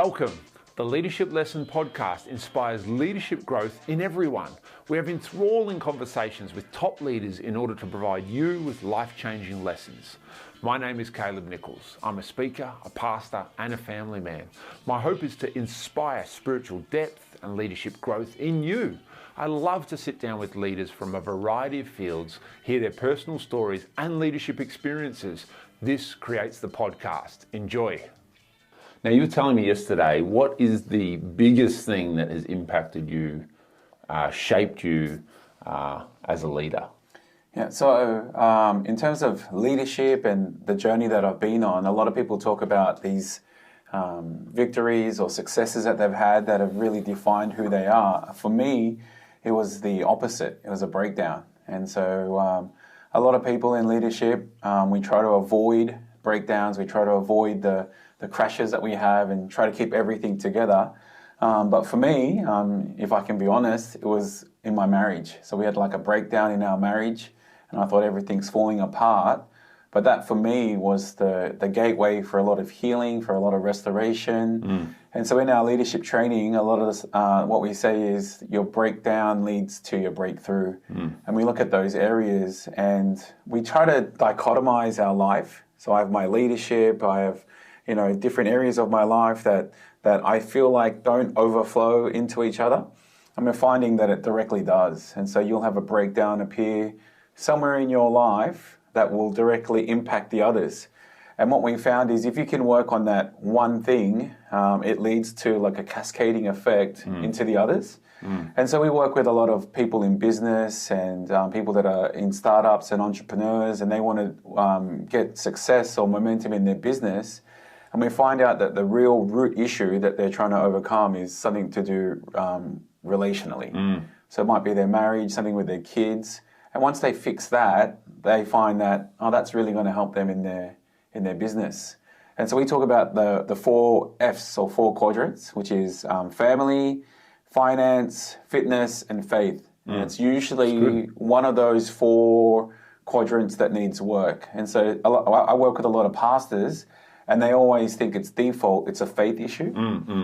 Welcome. The Leadership Lesson podcast inspires leadership growth in everyone. We have enthralling conversations with top leaders in order to provide you with life-changing lessons. My name is Caleb Nichols. I'm a speaker, a pastor, and a family man. My hope is to inspire spiritual depth and leadership growth in you. I love to sit down with leaders from a variety of fields, hear their personal stories and leadership experiences. This creates the podcast. Enjoy. Now, you were telling me yesterday, what is the biggest thing that has impacted you, shaped you as a leader? Yeah, so in terms of leadership and the journey that I've been on, a lot of people talk about these victories or successes that they've had that have really defined who they are. For me, it was the opposite. It was a breakdown. And so a lot of people in leadership, we try to avoid breakdowns. We try to avoid the crashes that we have and try to keep everything together. But for me, if I can be honest, it was in my marriage. So we had like a breakdown in our marriage and I thought everything's falling apart. But that for me was the gateway for a lot of healing, for a lot of restoration. And so in our leadership training, a lot of this, what we say is your breakdown leads to your breakthrough. And we look at those areas and we try to dichotomize our life. So I have my leadership, I have different areas of my life that I feel like don't overflow into each other. And we're finding that it directly does. And so you'll have a breakdown appear somewhere in your life that will directly impact the others. And what we found is if you can work on that one thing, it leads to like a cascading effect into the others. And so we work with a lot of people in business and people that are in startups and entrepreneurs, and they want to get success or momentum in their business. And we find out that the real root issue that they're trying to overcome is something to do relationally. So it might be their marriage, something with their kids. And once they fix that, they find that, that's really going to help them in their business. And so we talk about the 4 F's or 4 quadrants, which is family, finance, fitness, and faith. And it's usually one of those 4 quadrants that needs work. And so I work with a lot of pastors, and they always think it's default, it's a faith issue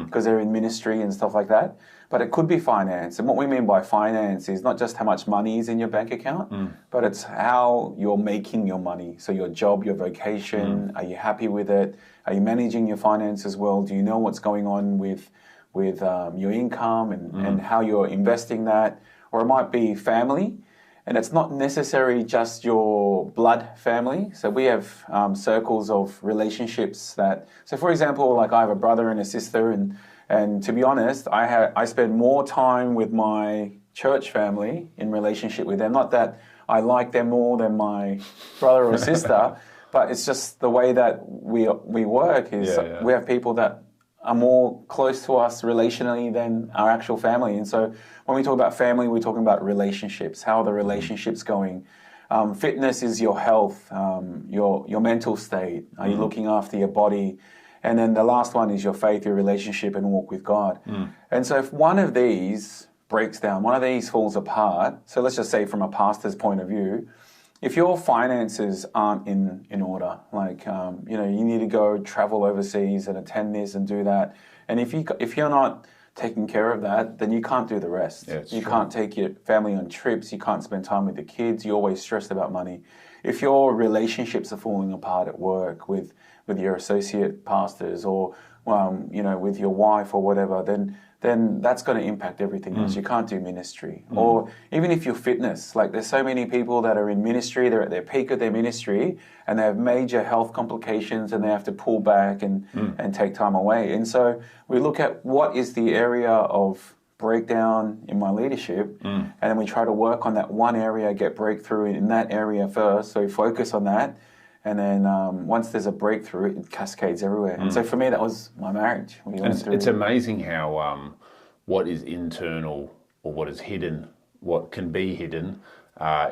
because they're in ministry and stuff like that. But it could be finance. And what we mean by finance is not just how much money is in your bank account, but it's how you're making your money. So your job, your vocation, are you happy with it? Are you managing your finances well? Do you know what's going on with your income and how you're investing that? Or it might be family. And it's not necessarily just your blood family. So we have circles of relationships so for example, like I have a brother and a sister, and to be honest, I spend more time with my church family in relationship with them. Not that I like them more than my brother or sister, but it's just the way that we work is we have people that are more close to us relationally than our actual family. And so when we talk about family, we're talking about relationships. How are the relationships going? Fitness is your health, your mental state. Are you looking after your body? And then the last one is your faith, your relationship and walk with God. And so if one of these breaks down, one of these falls apart, so let's just say from a pastor's point of view, if your finances aren't in order, like, you need to go travel overseas and attend this and do that. And if you're not taking care of that, then you can't do the rest. Yeah, you can't take your family on trips. You can't spend time with the kids. You're always stressed about money. If your relationships are falling apart at work with your associate pastors or, with your wife or whatever, then that's going to impact everything else. You can't do ministry. Or even if your fitness, like there's so many people that are in ministry, they're at their peak of their ministry and they have major health complications and they have to pull back and take time away. And so we look at what is the area of breakdown in my leadership and then we try to work on that one area, get breakthrough in that area first. So we focus on that. And then once there's a breakthrough, it cascades everywhere. And so for me, that was my marriage. It's amazing how what is internal or what is hidden, what can be hidden,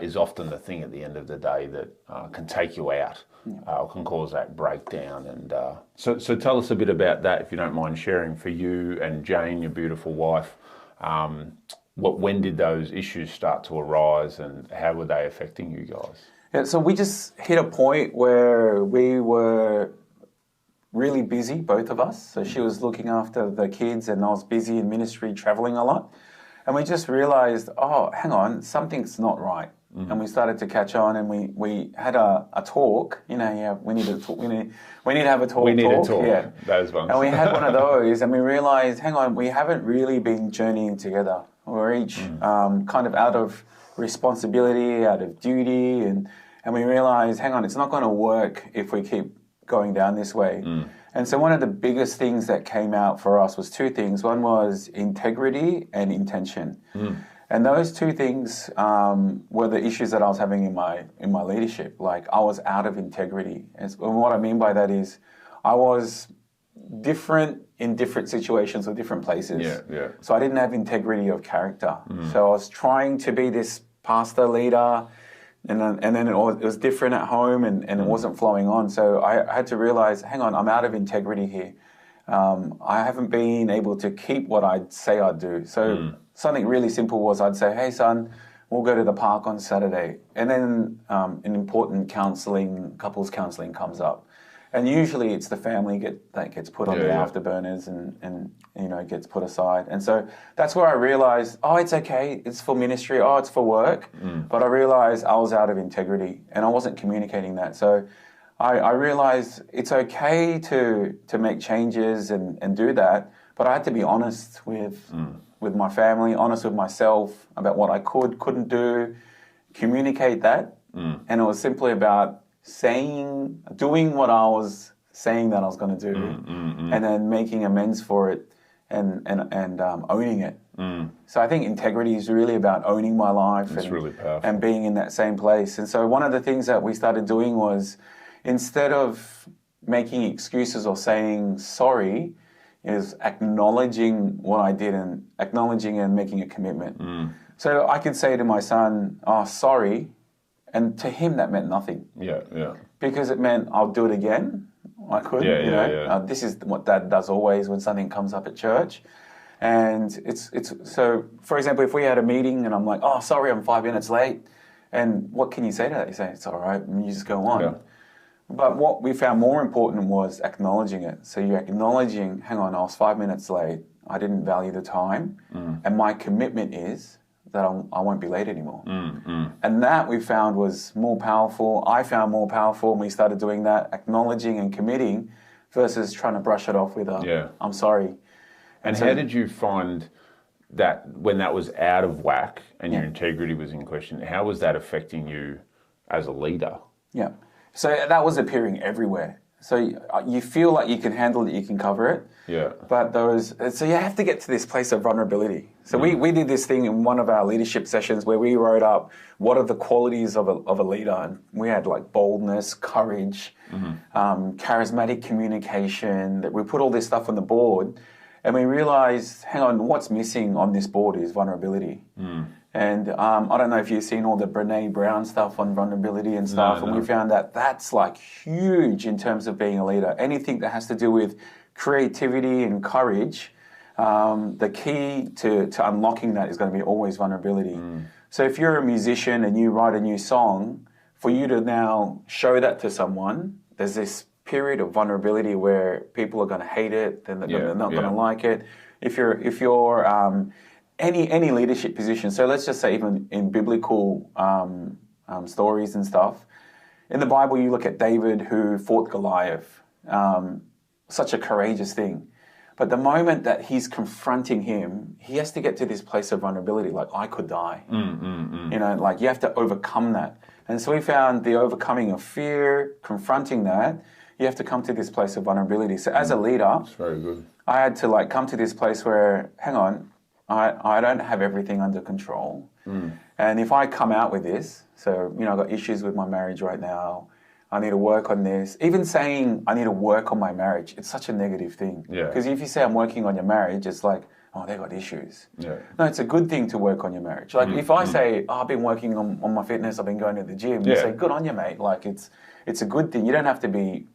is often the thing at the end of the day that can take you out or can cause that breakdown. And so tell us a bit about that, if you don't mind sharing, for you and Jane, your beautiful wife. When did those issues start to arise and how were they affecting you guys? Yeah, so we just hit a point where we were really busy, both of us. So she was looking after the kids and I was busy in ministry, traveling a lot. And we just realized, oh, hang on, something's not right. And we started to catch on, and we had a talk. We need to talk. We need to have a talk. We need a talk. Yeah, those ones. And we had one of those, and we realized, hang on, we haven't really been journeying together. We're each kind of out of responsibility, out of duty, and we realized, hang on, it's not going to work if we keep going down this way. And so one of the biggest things that came out for us was two things. One was integrity and intention. And those two things were the issues that I was having in my leadership. Like, I was out of integrity. And what I mean by that is I was different in different situations or different places. Yeah. So I didn't have integrity of character. So I was trying to be this pastor leader, and then it was different at home, and it wasn't flowing on. So I had to realize, hang on, I'm out of integrity here. I haven't been able to keep what I'd say I'd do. So something really simple was I'd say, hey, son, we'll go to the park on Saturday. And then an important couples counselling comes up. And usually it's the family that gets put on the afterburners and gets put aside. And so that's where I realized, oh, it's okay. It's for ministry. Oh, it's for work. But I realized I was out of integrity and I wasn't communicating that. So I realized it's okay to make changes and do that. But I had to be honest with my family, honest with myself about what I couldn't do, communicate that. And it was simply about doing what I was saying that I was going to do, and then making amends for it and owning it. So I think integrity is really about owning my life and being in that same place. And so one of the things that we started doing was, instead of making excuses or saying sorry, is acknowledging what I did and acknowledging and making a commitment. So I could say to my son, oh, sorry, and to him that meant nothing. Yeah. Because it meant I'll do it again. I could, this is what Dad does always when something comes up at church. And it's so, for example, if we had a meeting and I'm like, oh, sorry, I'm 5 minutes late. And what can you say to that? You say, it's all right, and you just go on. Yeah. But what we found more important was acknowledging it. So you're acknowledging, hang on, I was 5 minutes late. I didn't value the time. And my commitment is that I won't be late anymore. And that we found was more powerful. I found more powerful when we started doing that, acknowledging and committing versus trying to brush it off with I'm sorry. And so, how did you find that when that was out of whack and your integrity was in question, how was that affecting you as a leader? Yeah. So that was appearing everywhere. So you feel like you can handle it, you can cover it. Yeah. But so you have to get to this place of vulnerability. So we did this thing in one of our leadership sessions where we wrote up what are the qualities of a leader. And we had like boldness, courage, charismatic communication. That we put all this stuff on the board. And we realized, hang on, what's missing on this board is vulnerability. And I don't know if you've seen all the Brene Brown stuff on vulnerability and stuff. No. And we found that that's like huge in terms of being a leader. Anything that has to do with creativity and courage, the key to unlocking that is going to be always vulnerability. So if you're a musician and you write a new song, for you to now show that to someone, there's this period of vulnerability where people are going to hate it, then they're not going to like it. If you're any leadership position, so let's just say even in biblical stories and stuff, in the Bible you look at David who fought Goliath, such a courageous thing. But the moment that he's confronting him, he has to get to this place of vulnerability, like, I could die. Like you have to overcome that. And so we found the overcoming of fear, confronting that, you have to come to this place of vulnerability. So as a leader, that's very good. I had to come to this place where, hang on, I don't have everything under control. And if I come out with this, so, I've got issues with my marriage right now, I need to work on this. Even saying I need to work on my marriage, it's such a negative thing. Because if you say I'm working on your marriage, it's like, oh, they've got issues. No, it's a good thing to work on your marriage. Like if I say, oh, I've been working on my fitness, I've been going to the gym, you say, good on you, mate. Like it's a good thing. You don't have to be,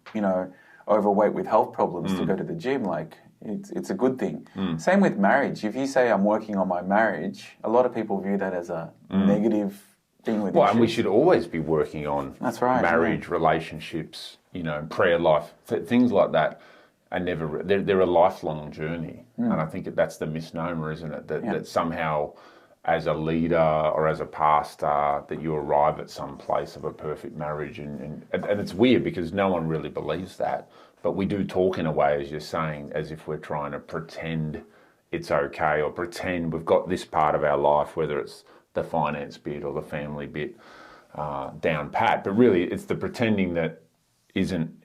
overweight with health problems to go to the gym. Like it's a good thing. Same with marriage. If you say I'm working on my marriage, a lot of people view that as a negative thing with issues. And we should always be working on That's right, marriage, relationships, prayer life, things like that are never, they're a lifelong journey. And I think that's the misnomer, isn't it? That somehow as a leader or as a pastor that you arrive at some place of a perfect marriage. And it's weird because no one really believes that. But we do talk in a way, as you're saying, as if we're trying to pretend it's okay or pretend we've got this part of our life, whether it's the finance bit or the family bit, down pat. But really, it's the pretending that isn't.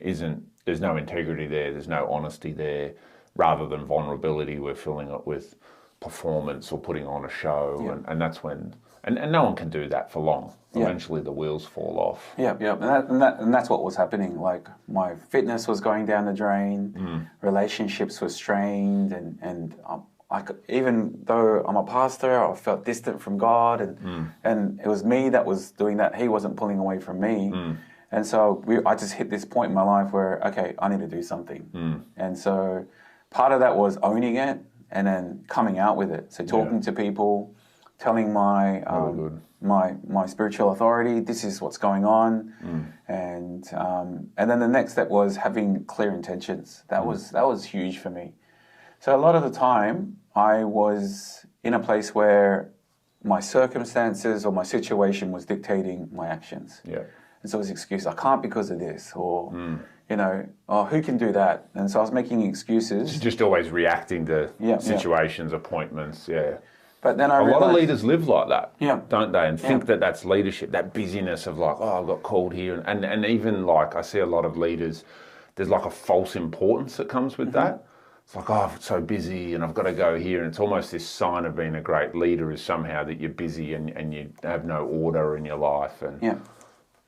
There's no integrity there. There's no honesty there. Rather than vulnerability, we're filling it with performance or putting on a show, and that's when. And no one can do that for long. Eventually, the wheels fall off. And that's what was happening. Like my fitness was going down the drain, relationships were strained, and even though I'm a pastor, I felt distant from God, and it was me that was doing that. He wasn't pulling away from me, and so I just hit this point in my life where okay, I need to do something, and so part of that was owning it and then coming out with it. So talking to people. Telling my my spiritual authority, this is what's going on, and then the next step was having clear intentions. That was huge for me. So a lot of the time, I was in a place where my circumstances or my situation was dictating my actions. Yeah, and so it was an excuse. I can't because of this, or who can do that? And so I was making excuses. Just always reacting to situations, appointments. Yeah. But then I realized, a lot of leaders live like that, don't they? And think that that's leadership, that busyness of like, oh, I got called here. And even like I see a lot of leaders, there's like a false importance that comes with that. It's like, oh, I'm so busy and I've got to go here. And it's almost this sign of being a great leader is somehow that you're busy and you have no order in your life.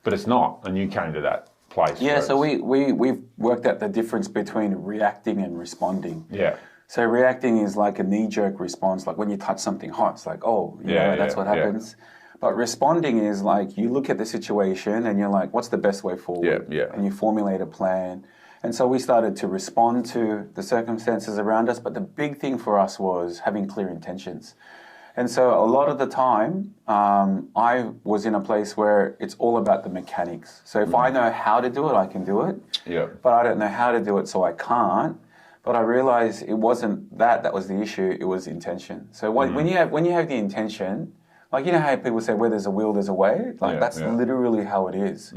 But it's not. And you came to that place. Yeah, so we've worked out the difference between reacting and responding. Yeah. So reacting is like a knee-jerk response, like when you touch something hot, it's like, oh, that's what happens. But responding is like you look at the situation and you're like, what's the best way forward? And you formulate a plan. And so we started to respond to the circumstances around us, but the big thing for us was having clear intentions. And so a lot of the time, I was in a place where it's all about the mechanics. So if I know how to do it, I can do it. But I don't know how to do it, so I can't. But I realized it wasn't that was the issue, it was intention. So when you have the intention, like how people say where there's a will, there's a way, that's literally how it is.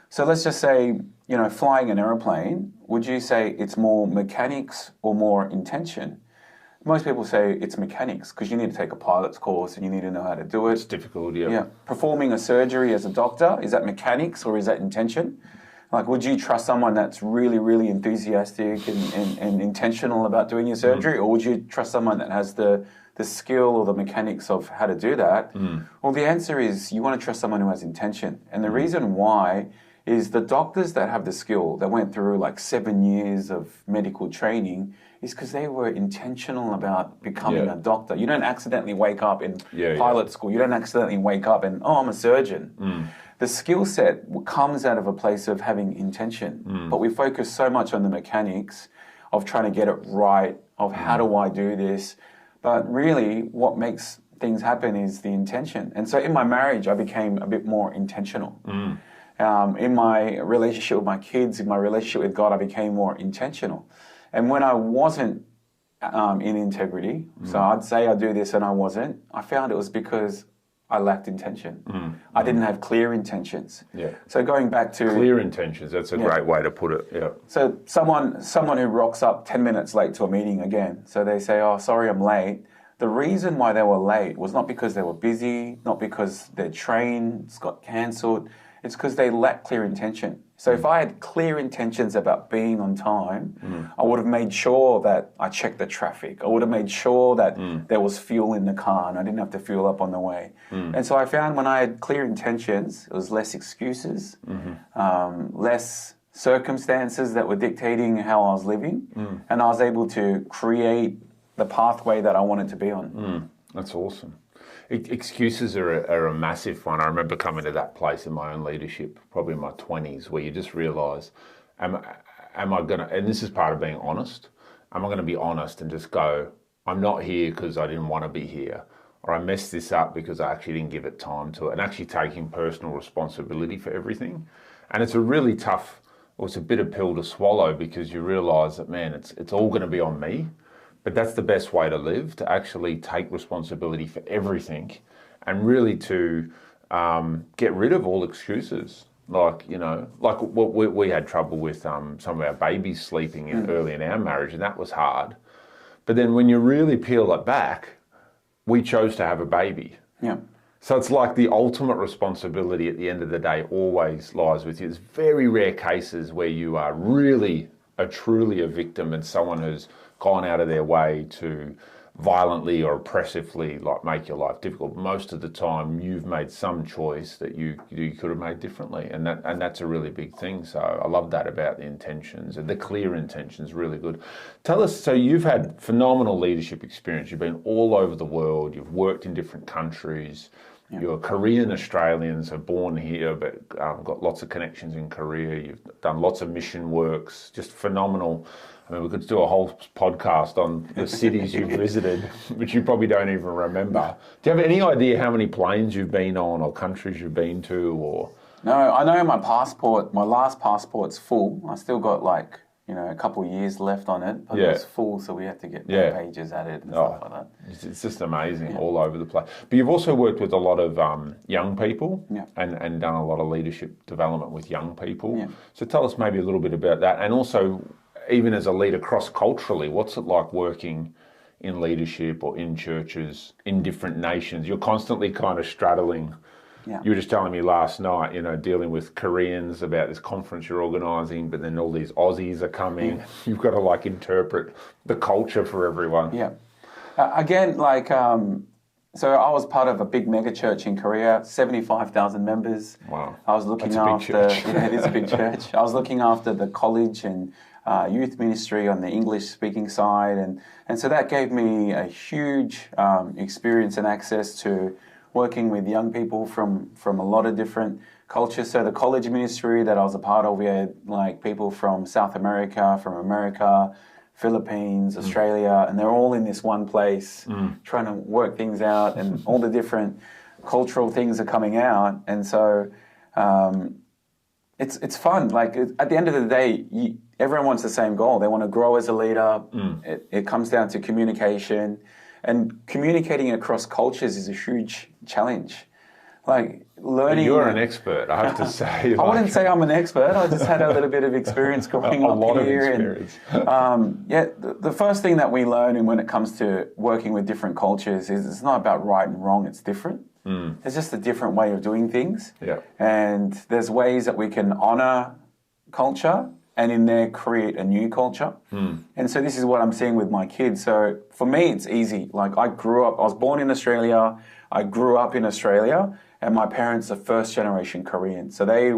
So let's just say, flying an aeroplane, would you say it's more mechanics or more intention? Most people say it's mechanics because you need to take a pilot's course and you need to know how to do it. It's difficult, Performing a surgery as a doctor, is that mechanics or is that intention? Like, would you trust someone that's really, really enthusiastic and intentional about doing your surgery? Or would you trust someone that has the skill or the mechanics of how to do that? Well, the answer is you want to trust someone who has intention. And the reason why is the doctors that have the skill, that went through like 7 years of medical training, is because they were intentional about becoming a doctor. You don't accidentally wake up in pilot school. You don't accidentally wake up and, oh, I'm a surgeon. The skill set comes out of a place of having intention, but we focus so much on the mechanics of trying to get it right, of how do I do this, but really what makes things happen is the intention. And so in my marriage, I became a bit more intentional. In my relationship with my kids, in my relationship with God, I became more intentional. And when I wasn't in integrity, so I'd say I do this and I wasn't, I found it was because I lacked intention. I didn't have clear intentions. So going back to clear intentions, that's a great way to put it. So someone who rocks up 10 minutes late to a meeting again. So they say, "Oh, sorry, I'm late." The reason why they were late was not because they were busy, not because their trains got cancelled. It's because they lacked clear intention. So if I had clear intentions about being on time, I would have made sure that I checked the traffic. I would have made sure that there was fuel in the car and I didn't have to fuel up on the way. And so I found when I had clear intentions, it was less excuses, less circumstances that were dictating how I was living, and I was able to create the pathway that I wanted to be on. That's awesome. Excuses are a massive one. I remember coming to that place in my own leadership, probably in my 20s, where you just realise, am I going to, and this is part of being honest, am I going to be honest and just go, I'm not here because I didn't want to be here, or I messed this up because I actually didn't give it time to it, and actually taking personal responsibility for everything. And it's a really tough well, it's a bitter pill to swallow because you realise that, man, it's all going to be on me. But that's the best way to live, to actually take responsibility for everything and really to get rid of all excuses. Like, you know, like we had trouble with some of our babies sleeping early in our marriage, and that was hard. But then when you really peel it back, we chose to have a baby. Yeah. So it's like the ultimate responsibility at the end of the day always lies with you. There's very rare cases where you are really truly a victim and someone who's gone out of their way to violently or oppressively like make your life difficult. Most of the time you've made some choice that you could have made differently, and that's a really big thing. So I love that about the intentions, and the clear intentions, really good. Tell us, so you've had phenomenal leadership experience. You've been all over the world, you've worked in different countries. Yeah. You're Korean Australian, so born here, but got lots of connections in Korea. You've done lots of mission works, just phenomenal. I mean, we could do a whole podcast on the cities you've visited, which you probably don't even remember. Do you have any idea how many planes you've been on or countries you've been to? Or No, I know my last passport's full. I still got a couple of years left on it, but it's full, so we have to get more pages added and stuff like that. It's just amazing, all over the place. But you've also worked with a lot of young people and done a lot of leadership development with young people. Yeah. So tell us maybe a little bit about that, and also, even as a leader cross-culturally, what's it like working in leadership or in churches in different nations? You're constantly kind of straddling. Yeah. You were just telling me last night, dealing with Koreans about this conference you're organising, but then all these Aussies are coming. Yeah. You've got to interpret the culture for everyone. Yeah. So I was part of a big megachurch in Korea, 75,000 members. Wow. I was looking after. Yeah, it is a big church. I was looking after the college and youth ministry on the English speaking side, and so that gave me a huge experience and access to working with young people from a lot of different cultures. So the college ministry that I was a part of, we had people from South America, Philippines, Australia, and they're all in this one place trying to work things out, and all the different cultural things are coming out. And so it's fun. At the end of the day, everyone wants the same goal. They want to grow as a leader. It comes down to communication, and communicating across cultures is a huge challenge. Learning. You're an expert, I have to say. I wouldn't say I'm an expert. I just had a little bit of experience growing up here. Of experience. The first thing that we learn when it comes to working with different cultures is it's not about right and wrong. It's different. It's just a different way of doing things. Yeah. And there's ways that we can honour culture and in there create a new culture. And so this is what I'm seeing with my kids. So for me, it's easy. I was born in Australia. I grew up in Australia, and my parents are first generation Korean. So they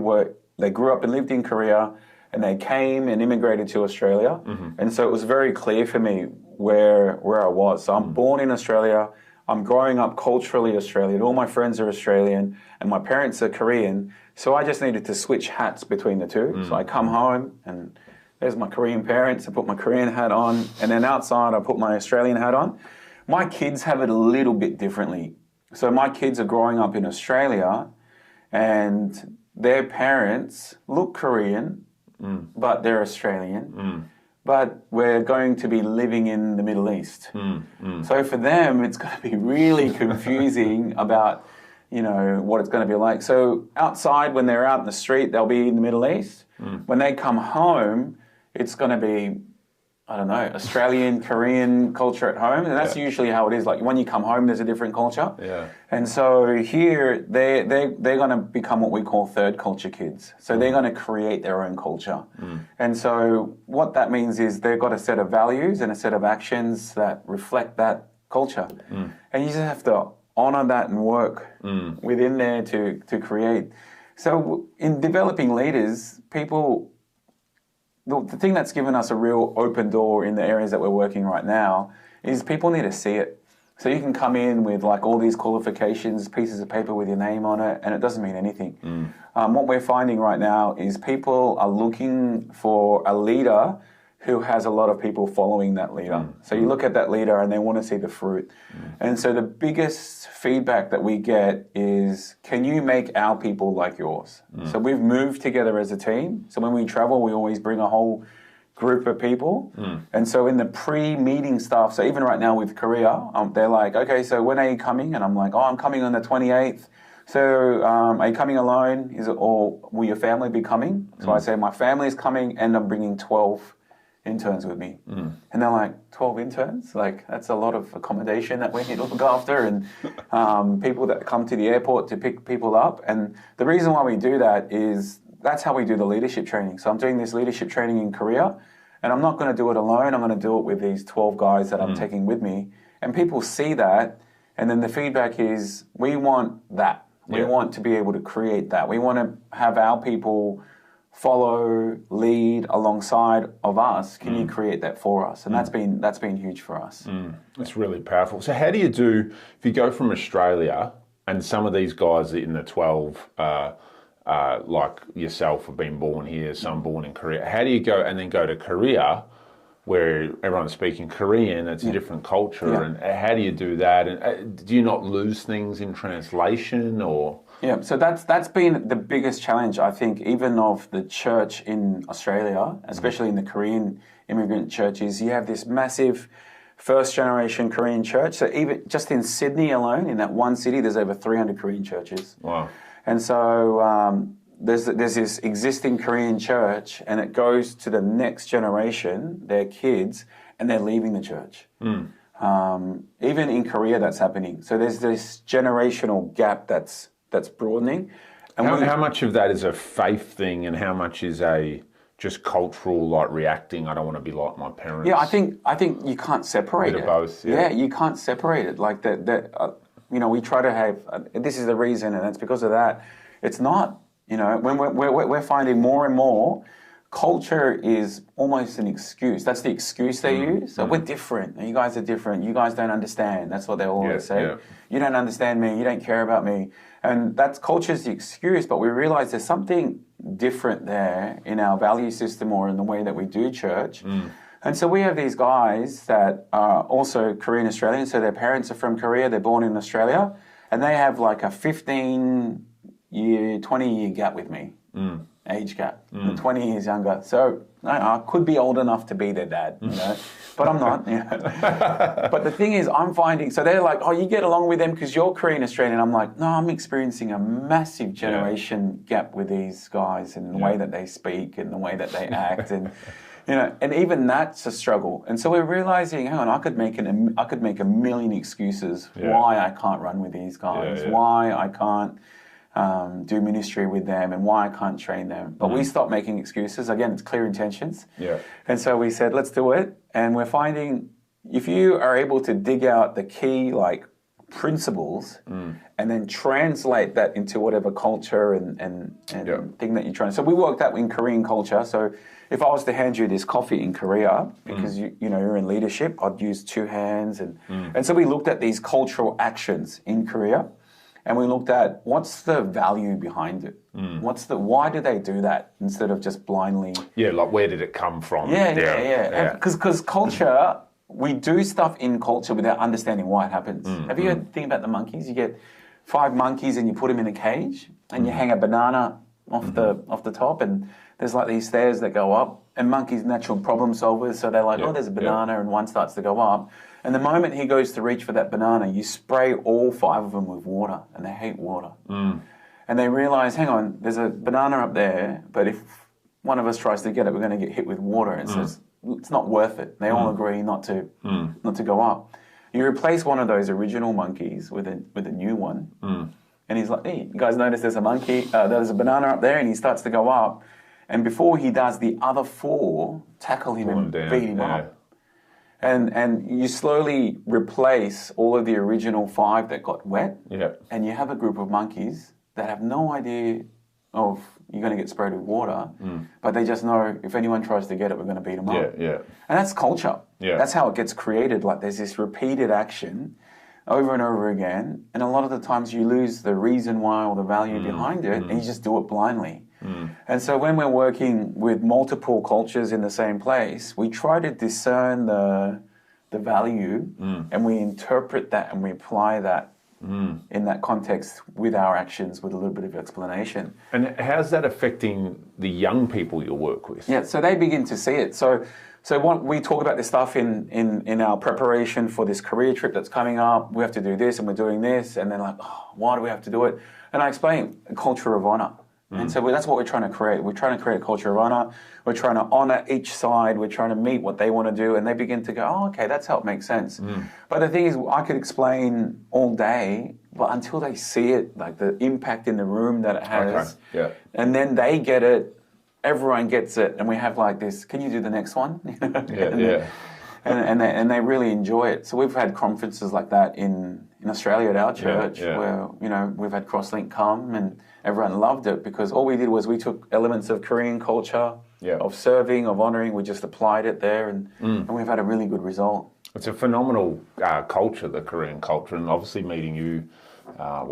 grew up and lived in Korea, and they came and immigrated to Australia. And so it was very clear for me where I was. So I'm born in Australia. I'm growing up culturally Australian. All my friends are Australian, and my parents are Korean. So I just needed to switch hats between the two. So I come home, and there's my Korean parents. I put my Korean hat on, and then outside I put my Australian hat on. My kids have it a little bit differently. So my kids are growing up in Australia, and their parents look Korean, but they're Australian. But we're going to be living in the Middle East. So for them, it's going to be really confusing about, what it's going to be like. So outside, when they're out in the street, they'll be in the Middle East. When they come home, it's going to be, Australian, Korean culture at home. And that's usually how it is. When you come home, there's a different culture. Yeah. And so here, they're going to become what we call third culture kids. So they're going to create their own culture. And so what that means is they've got a set of values and a set of actions that reflect that culture. And you just have to honour that and work within there to create. So in developing leaders, the thing that's given us a real open door in the areas that we're working right now is people need to see it. So you can come in with all these qualifications, pieces of paper with your name on it, and it doesn't mean anything. What we're finding right now is people are looking for a leader who has a lot of people following that leader. So you look at that leader and they want to see the fruit. And so the biggest feedback that we get is, can you make our people like yours? So we've moved together as a team. So when we travel, we always bring a whole group of people. And so in the pre-meeting stuff, so even right now with Korea, they're like, okay, so when are you coming? And I'm like, oh, I'm coming on the 28th. So are you coming alone? Or will your family be coming? So I say, my family is coming and I'm bringing 12 interns with me. And they're like, 12 interns? Like, that's a lot of accommodation that we need to look after, and people that come to the airport to pick people up. And the reason why we do that is that's how we do the leadership training. So I'm doing this leadership training in Korea, and I'm not going to do it alone. I'm going to do it with these 12 guys that I'm taking with me. And people see that, and then the feedback is, we want that. We want to be able to create that. We want to have our people follow, lead alongside of us. Can you create that for us? And that's been huge for us. That's really powerful. So how do you do, if you go from Australia, and some of these guys in the 12, like yourself, have been born here, some born in Korea, how do you go and then go to Korea, where everyone's speaking Korean, it's a different culture, and how do you do that? And do you not lose things in translation, or? Yeah, so that's been the biggest challenge, I think, even of the church in Australia, especially in the Korean immigrant churches. You have this massive first-generation Korean church. So even just in Sydney alone, in that one city, there's over 300 Korean churches. Wow. And so there's this existing Korean church, and it goes to the next generation, their kids, and they're leaving the church. Even in Korea, that's happening. So there's this generational gap that's broadening. And how much of that is a faith thing, and how much is a just cultural, like reacting? I don't want to be like my parents. Yeah, I think you can't separate it. Both. Yeah, you can't separate it. Like that. We try to have. This is the reason, and it's because of that. It's not. When we're finding more and more, culture is almost an excuse. That's the excuse they use. So we're different. You guys are different. You guys don't understand. That's what they always say. Yeah. You don't understand me. You don't care about me. And that's culture's the excuse. But we realize there's something different there in our value system or in the way that we do church. And so we have these guys that are also Korean Australians. So their parents are from Korea. They're born in Australia. And they have like a 15-year, 20-year gap with me. Age gap. 20 years younger. So I could be old enough to be their dad, but I'm not. But the thing is, I'm finding, so they're like, oh, you get along with them because you're Korean Australian. I'm like, no, I'm experiencing a massive generation gap with these guys in the way that they speak and the way that they act, and and even that's a struggle. And so we're realizing, hang on, I could make a million excuses why I can't run with these guys, why I can't do ministry with them, and why I can't train them. But we stopped making excuses. Again, it's clear intentions. Yeah. And so we said, let's do it. And we're finding, if you are able to dig out the key principles and then translate that into whatever culture and thing that you're trying. So we worked out in Korean culture. So if I was to hand you this coffee in Korea, because you're in leadership, I'd use two hands, and so we looked at these cultural actions in Korea. And we looked at what's the value behind it. Why do they do that instead of just blindly? Yeah, like where did it come from? Yeah. Because culture, we do stuff in culture without understanding why it happens. Have you heard the thing about the monkeys? You get 5 monkeys and you put them in a cage, and you hang a banana off the top, and there's like these stairs that go up. And monkeys, natural problem solvers, so they're like, there's a banana, and one starts to go up. And the moment he goes to reach for that banana, you spray all 5 of them with water, and they hate water. And they realize, hang on, there's a banana up there, but if one of us tries to get it, we're going to get hit with water. And so it's not worth it. They all agree not to go up. You replace one of those original monkeys with a new one, and he's like, hey, you guys notice there's a banana up there, and he starts to go up. And before he does, the other 4 tackle him and beat him up. And you slowly replace all of the original 5 that got wet, and you have a group of monkeys that have no idea of you're going to get sprayed with water, but they just know if anyone tries to get it, we're going to beat them up. And that's culture. That's how it gets created. Like there's this repeated action over and over again, and a lot of the times you lose the reason why or the value behind it, and you just do it blindly. And so when we're working with multiple cultures in the same place, we try to discern the value and we interpret that and we apply that in that context with our actions with a little bit of explanation. And how's that affecting the young people you work with? Yeah, so they begin to see it. So what we talk about this stuff in our preparation for this career trip that's coming up. We have to do this and we're doing this. And then like, oh, why do we have to do it? And I explain a culture of honor. And so that's what we're trying to create. We're trying to create a culture of honor. We're trying to honor each side. We're trying to meet what they want to do. And they begin to go, oh, okay, that's how it makes sense. But the thing is, I could explain all day, but until they see it, like the impact in the room that it has, and then they get it, everyone gets it, and we have like this, can you do the next one? And they really enjoy it. So we've had conferences like that in Australia at our church where, you know, we've had Crosslink come and everyone loved it because all we did was we took elements of Korean culture, of serving, of honouring, we just applied it there and we've had a really good result. It's a phenomenal culture, the Korean culture, and obviously meeting you,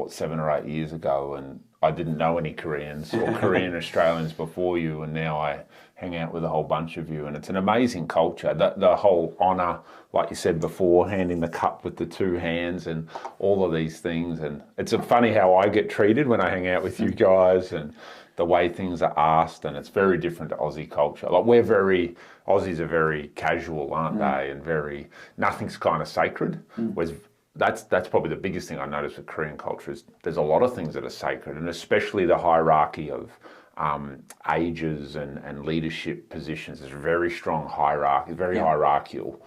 7 or 8 years ago, and I didn't know any Koreans or Korean Australians before you, and now I hang out with a whole bunch of you, and it's an amazing culture. The whole honour, like you said before, handing the cup with the two hands and all of these things, and it's funny how I get treated when I hang out with you guys and the way things are asked, and it's very different to Aussie culture. Like Aussies are very casual, aren't they, and very, nothing's kind of sacred, whereas that's probably the biggest thing I noticed with Korean culture is there's a lot of things that are sacred, and especially the hierarchy of ages and leadership positions. There's a very strong hierarchy, very hierarchical,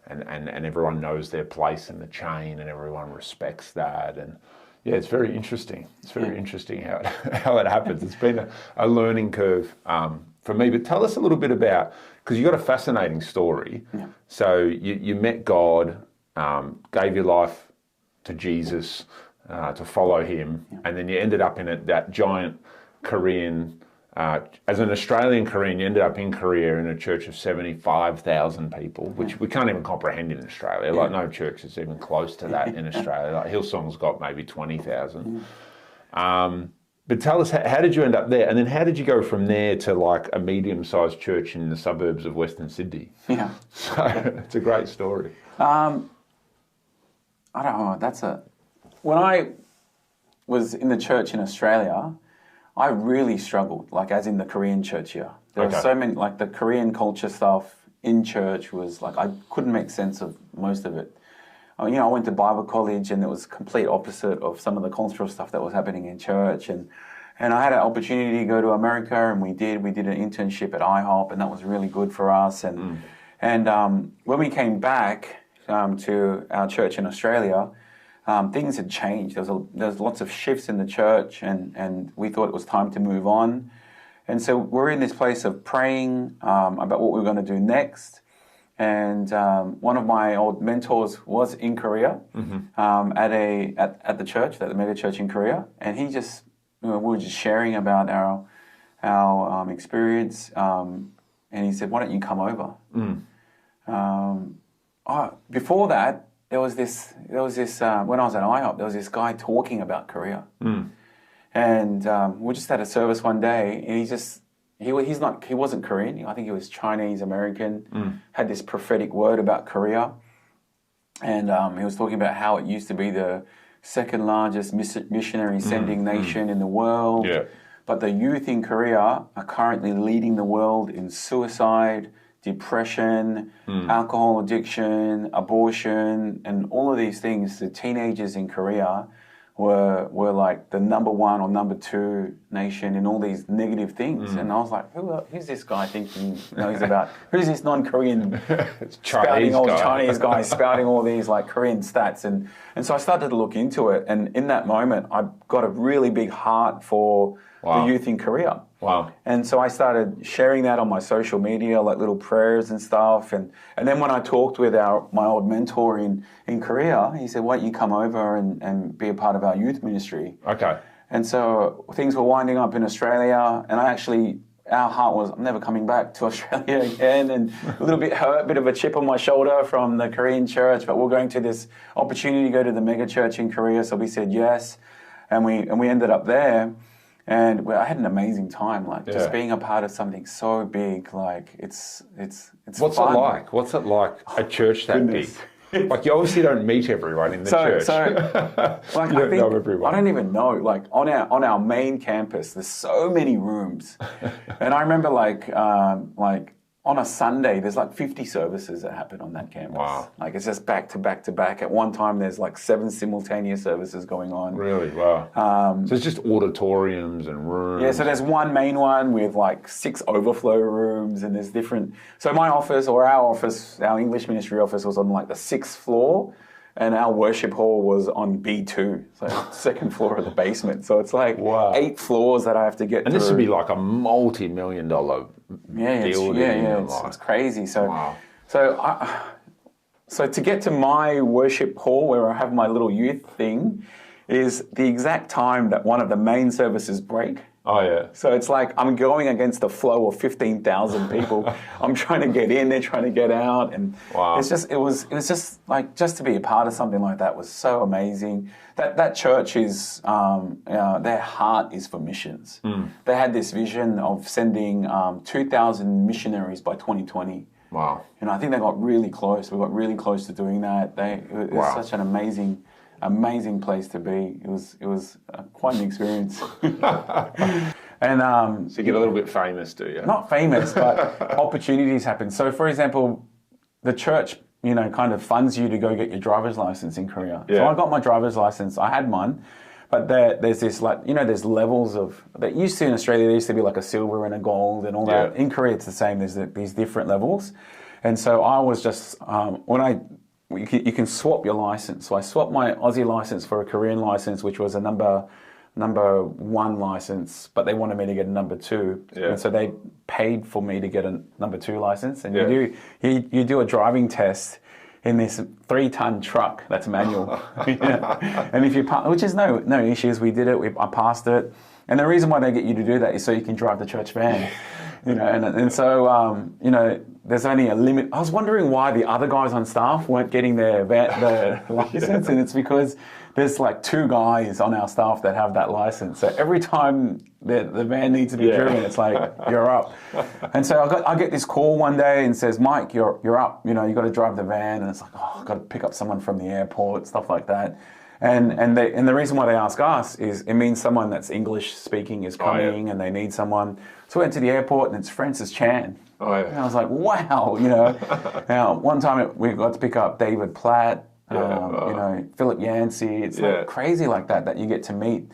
and everyone knows their place in the chain, and everyone respects that. And yeah, it's very interesting. It's very interesting how it happens. It's been a learning curve for me. But tell us a little bit about, because you've got a fascinating story. So you met God, gave your life to Jesus to follow him, and then you ended up in that giant Korean, as an Australian Korean, you ended up in Korea in a church of 75,000 people, which we can't even comprehend in Australia. Like no church is even close to that in Australia. Like Hillsong's got maybe 20,000. But tell us, how did you end up there? And then how did you go from there to like a medium-sized church in the suburbs of Western Sydney? So it's a great story. I don't know, when I was in the church in Australia, I really struggled, like as in the Korean church here. There were so many, like the Korean culture stuff in church was like, I couldn't make sense of most of it. You know, I went to Bible college and it was complete opposite of some of the cultural stuff that was happening in church. And I had an opportunity to go to America, and we did an internship at IHOP, and that was really good for us. And when we came back to our church in Australia, things had changed. There was lots of shifts in the church, and we thought it was time to move on. And so we're in this place of praying about what we were going to do next. And one of my old mentors was in Korea at the church, at the megachurch in Korea, and he just, we were just sharing about our experience, and he said, "Why don't you come over?" Before that, there was this when I was at IHOP, there was this guy talking about Korea, and we just had a service one day, and he wasn't Korean. I think he was Chinese American. Had this prophetic word about Korea, and he was talking about how it used to be the second largest missionary sending nation in the world. But the youth in Korea are currently leading the world in suicide, depression, alcohol addiction, abortion, and all of these things. The teenagers in Korea were like the number one or number two nation in all these negative things. And I was like, who's this guy thinking he knows about? Who's this non-Korean Chinese guy spouting all these like Korean stats? And so I started to look into it. And in that moment, I got a really big heart for the youth in Korea. And so I started sharing that on my social media, like little prayers and stuff. And then when I talked with my old mentor in Korea, he said, "Why don't you come over and be a part of our youth ministry?" And so things were winding up in Australia, and our heart was, I'm never coming back to Australia again, and a little bit hurt, a bit of a chip on my shoulder from the Korean church, but we're going to this opportunity to go to the megachurch in Korea, so we said yes, and we ended up there. And I had an amazing time, like just being a part of something so big. Like it's What's fun. it like? What's it like a church that big? Like you obviously don't meet everyone in the church. So like you don't know everyone. I don't even know. Like on our main campus, there's so many rooms, and I remember like on a Sunday, there's like 50 services that happen on that campus. Wow. Like it's just back to back to back. At one time, there's like 7 simultaneous services going on. Really? Wow. So it's just auditoriums and rooms. Yeah, so there's one main one with like 6 overflow rooms, and there's different. So my office or our office, our English ministry office was on like the 6th floor, and our worship hall was on B2, so second floor of the basement. So it's like 8 floors that I have to get through. And this would be like a multi-million-dollar building. It's crazy. So, so to get to my worship hall where I have my little youth thing is the exact time that one of the main services break. Oh, yeah. So it's like I'm going against the flow of 15,000 people. I'm trying to get in, they're trying to get out, and it was just like just to be a part of something like that was so amazing. That church is their heart is for missions. They had this vision of sending 2,000 missionaries by 2020. Wow. And I think they got really close. We got really close to doing that. It was such an amazing place to be. It was quite an experience. And so you get a little bit famous, do you? Not famous, but opportunities happen. So, for example, the church, kind of funds you to go get your driver's license in Korea. Yeah. So I got my driver's license. I had mine, but there's this there's levels of that used to in Australia. There used to be like a silver and a gold and all that. In Korea, it's the same. There's these different levels, and so I was just you can swap your license. So I swapped my Aussie license for a Korean license, which was a number 1 license, but they wanted me to get a number 2. Yeah. And so they paid for me to get a number 2 license. And you do a driving test in this 3-ton truck that's manual. And if you pass, which is no issues, we did it. I passed it. And the reason why they get you to do that is so you can drive the church van. And so there's only a limit. I was wondering why the other guys on staff weren't getting their license, and it's because there's like 2 guys on our staff that have that license. So every time the van needs to be driven, it's like you're up. And so I get this call one day and says, Mike, you're up. You got to drive the van, and it's like, I've got to pick up someone from the airport, stuff like that. And the reason why they ask us is it means someone that's English speaking is coming, and they need someone. So we went to the airport, and it's Francis Chan. Oh, yeah. And I was like, wow, Now, one time we got to pick up David Platt, Philip Yancey. It's like crazy like that you get to meet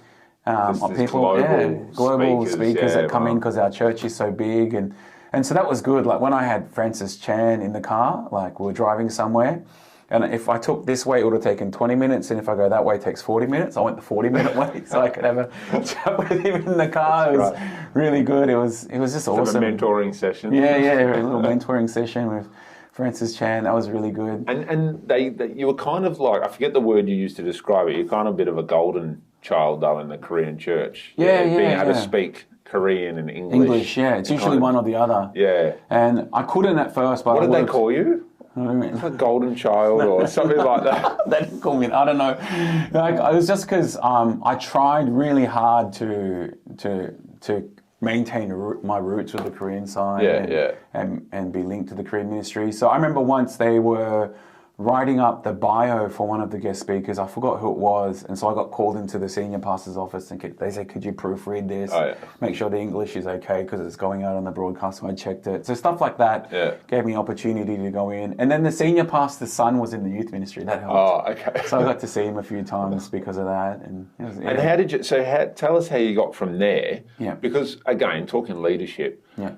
people, global speakers that come in because our church is so big. And so that was good. Like when I had Francis Chan in the car, like we were driving somewhere, and if I took this way, it would have taken 20 minutes, and if I go that way, it takes 40 minutes. I went the 40-minute way, so I could have a chat with him in the car. It was really good. It was just awesome. A mentoring session. Yeah, a little mentoring session with Francis Chan. That was really good. And you were kind of like, I forget the word you used to describe it. You're kind of a bit of a golden child, though, in the Korean church. Being able to speak Korean and English. English, it's usually one or the other. Yeah. And I couldn't at first, but what did they call you? A golden child or something like that. They didn't call me. I don't know. Like, it was just because I tried really hard to maintain my roots with the Korean side and be linked to the Korean ministry. So I remember once they were writing up the bio for one of the guest speakers. I forgot who it was, and so I got called into the senior pastor's office, and they said, could you proofread this? Make sure the English is okay because it's going out on the broadcast. So I checked it. So stuff like that gave me opportunity to go in. And then the senior pastor's son was in the youth ministry. That helped. Oh, okay. So I got to see him a few times because of that. And how did you? Tell us how you got from there. Yeah. Because again, talking leadership. Yeah.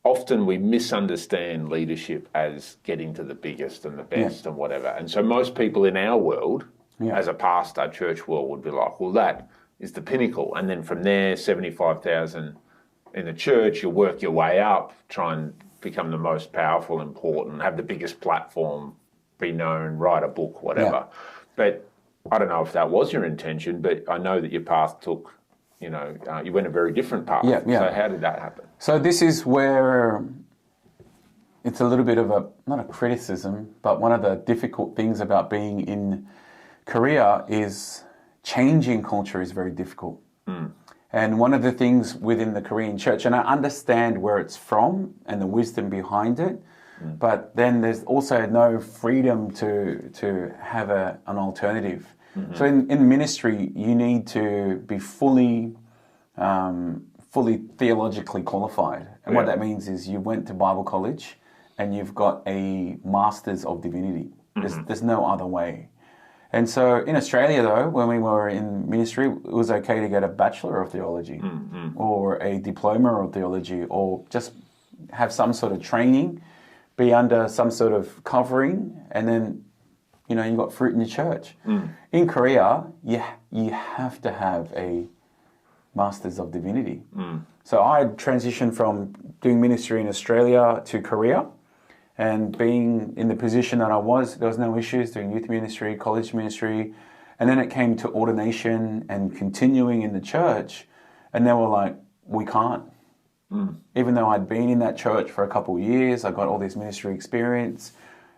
Often we misunderstand leadership as getting to the biggest and the best and whatever. And so most people in our world, as a pastor, church world, would be like, well, that is the pinnacle. And then from there, 75,000 in the church, you work your way up, try and become the most powerful, important, have the biggest platform, be known, write a book, whatever. Yeah. But I don't know if that was your intention, but I know that your path took... you went a very different path. Yeah. So how did that happen? So this is where it's a little bit of not a criticism, but one of the difficult things about being in Korea is changing culture is very difficult. And one of the things within the Korean church, and I understand where it's from and the wisdom behind it, but then there's also no freedom to have an alternative. So in ministry, you need to be fully theologically qualified. And what that means is you went to Bible college and you've got a Master's of Divinity. There's no other way. And so in Australia, though, when we were in ministry, it was okay to get a Bachelor of Theology or a Diploma of Theology, or just have some sort of training, be under some sort of covering, and then, you know, you got fruit in your church. In Korea, you have to have a Masters of Divinity. So I transitioned from doing ministry in Australia to Korea, and being in the position that I was, there was no issues doing youth ministry, college ministry, and then it came to ordination and continuing in the church, and they were like, we can't. Even though I'd been in that church for a couple of years, I got all this ministry experience.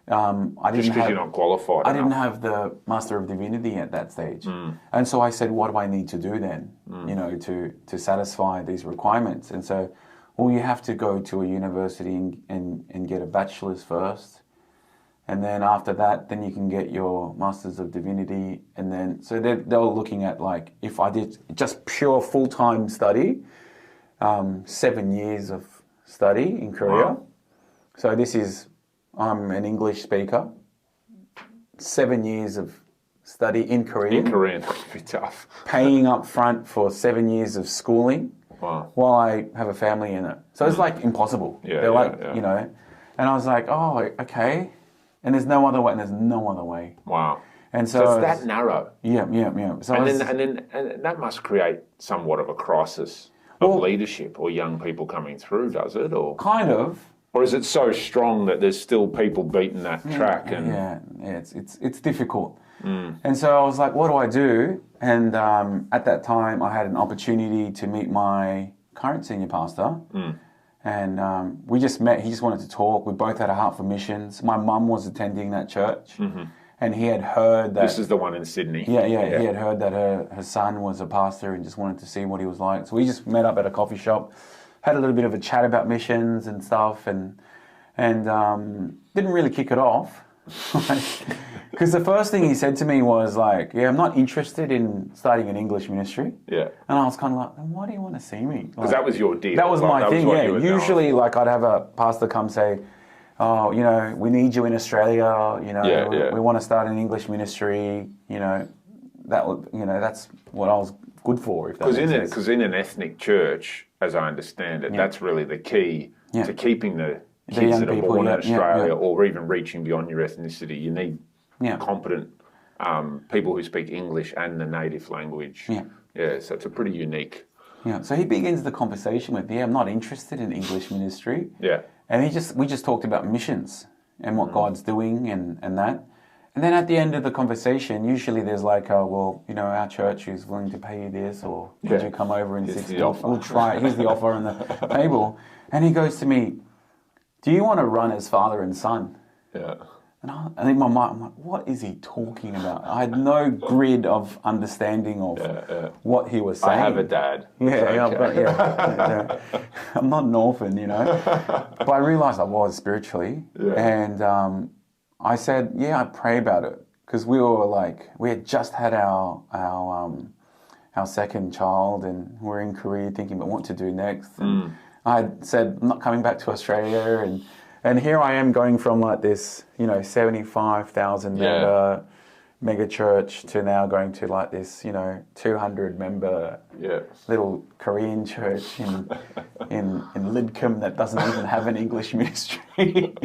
I didn't have, you're not qualified. I didn't have the Master of Divinity at that stage, and so I said, "What do I need to do then? You know, to satisfy these requirements?" And so, well, you have to go to a university and get a bachelor's first, and then after that, then you can get your Masters of Divinity, and then so they were looking at, like, if I did just pure full-time study, 7 years of study in Korea. Wow. So this is. I'm an English speaker. 7 years of study in Korean. In Korean, that'd be tough. Paying up front for 7 years of schooling. Wow. While I have a family in it. So it's like impossible. Yeah, They're like, yeah. you know. And I was like, oh, okay. And there's no other way. And there's no other way. Wow. And So it's that narrow. Yeah. So And that must create somewhat of a crisis of leadership or young people coming through, does it? Or kind of. Or is it so strong that there's still people beating that track? And It's difficult. And so I was like, what do I do? And at that time, I had an opportunity to meet my current senior pastor. And we just met. He just wanted to talk. We both had a heart for missions. My mum was attending that church. And he had heard that... This is the one in Sydney. Yeah. He had heard that her son was a pastor and just wanted to see what he was like. So we just met up at a coffee shop, had a little bit of a chat about missions and stuff, and didn't really kick it off. Because the first thing he said to me was like, I'm not interested in starting an English ministry. Yeah. And I was kind of like, then why do you want to see me? Because that was your deal. That was my thing, Usually, like, I'd have a pastor come say, oh, you know, we need you in Australia, you know, we want to start an English ministry, you know, that's what I was good for, if that makes sense. Because in an ethnic church, as I understand it, that's really the key to keeping the kids that are born in Australia or even reaching beyond your ethnicity. You need competent people who speak English and the native language. So it's a pretty unique... So he begins the conversation with, I'm not interested in English ministry. And we just talked about missions and what God's doing and that. And then at the end of the conversation, usually there's like, well, you know, our church is willing to pay you this, or would you come over in 6 months? We'll try it. Here's the offer on the table. And he goes to me, do you want to run as father and son? And in my mind, I'm like, what is he talking about? I had no grid of understanding of what he was saying. I have a dad. I'm not an orphan, you know. But I realised I was spiritually. And I said, I pray about it. Because we were like, we had just had our second child, and we're in Korea thinking about what to do next. And I said, I'm not coming back to Australia, and here I am going from like this, you know, 75,000 member megachurch to now going to like this, you know, 200 member little Korean church in Lidcombe that doesn't even have an English ministry,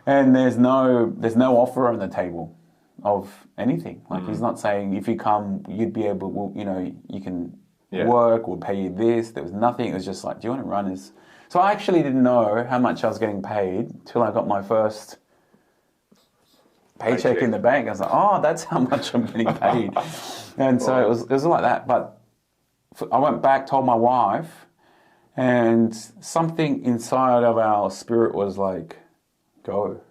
and there's no offer on the table of anything. Like he's not saying if you come, you'd be able, you know, you can work, we'll pay you this. There was nothing. It was just like, do you want to run as... So I actually didn't know how much I was getting paid till I got my first paycheck in the bank. I was like, oh, that's how much I'm getting paid. And so it was like that. But I went back, told my wife, and something inside of our spirit was like, go.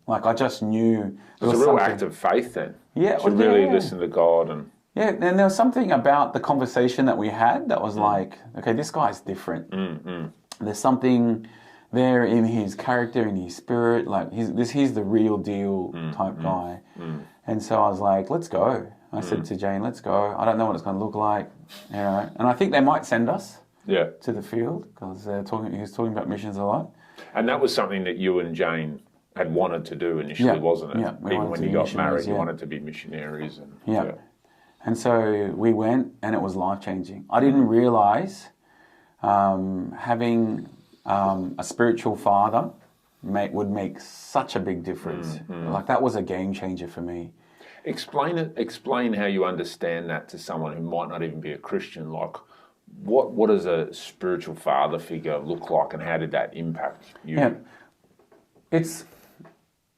Like I just knew. It was a real act of faith then. Yeah. To really listen to God and... Yeah, and there was something about the conversation that we had that was like, okay, this guy's different. There's something there in his character, in his spirit, like he's the real deal type guy. And so I was like, let's go. I said to Jane, let's go. I don't know what it's going to look like, you know. And I think they might send us to the field because he was talking about missions a lot. And that was something that you and Jane had wanted to do initially, wasn't it? Yeah, even when you got married, you wanted to be missionaries. And, And so we went, and it was life-changing. I didn't realise having a spiritual father would make such a big difference. Like, that was a game changer for me. Explain how you understand that to someone who might not even be a Christian. Like, what does a spiritual father figure look like, and how did that impact you? Yeah.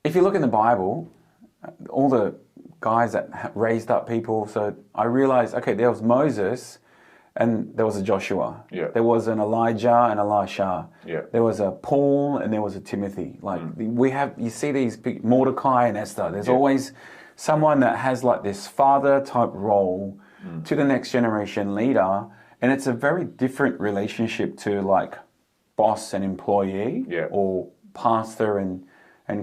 If you look in the Bible, all the guys that raised up people, so I realized, okay, there was Moses and there was a Joshua. Yeah. There was an Elijah and Elisha. Yeah. There was a Paul and there was a Timothy. Like you see these big Mordecai and Esther. There's always someone that has like this father type role to the next generation leader, and it's a very different relationship to like boss and employee or pastor and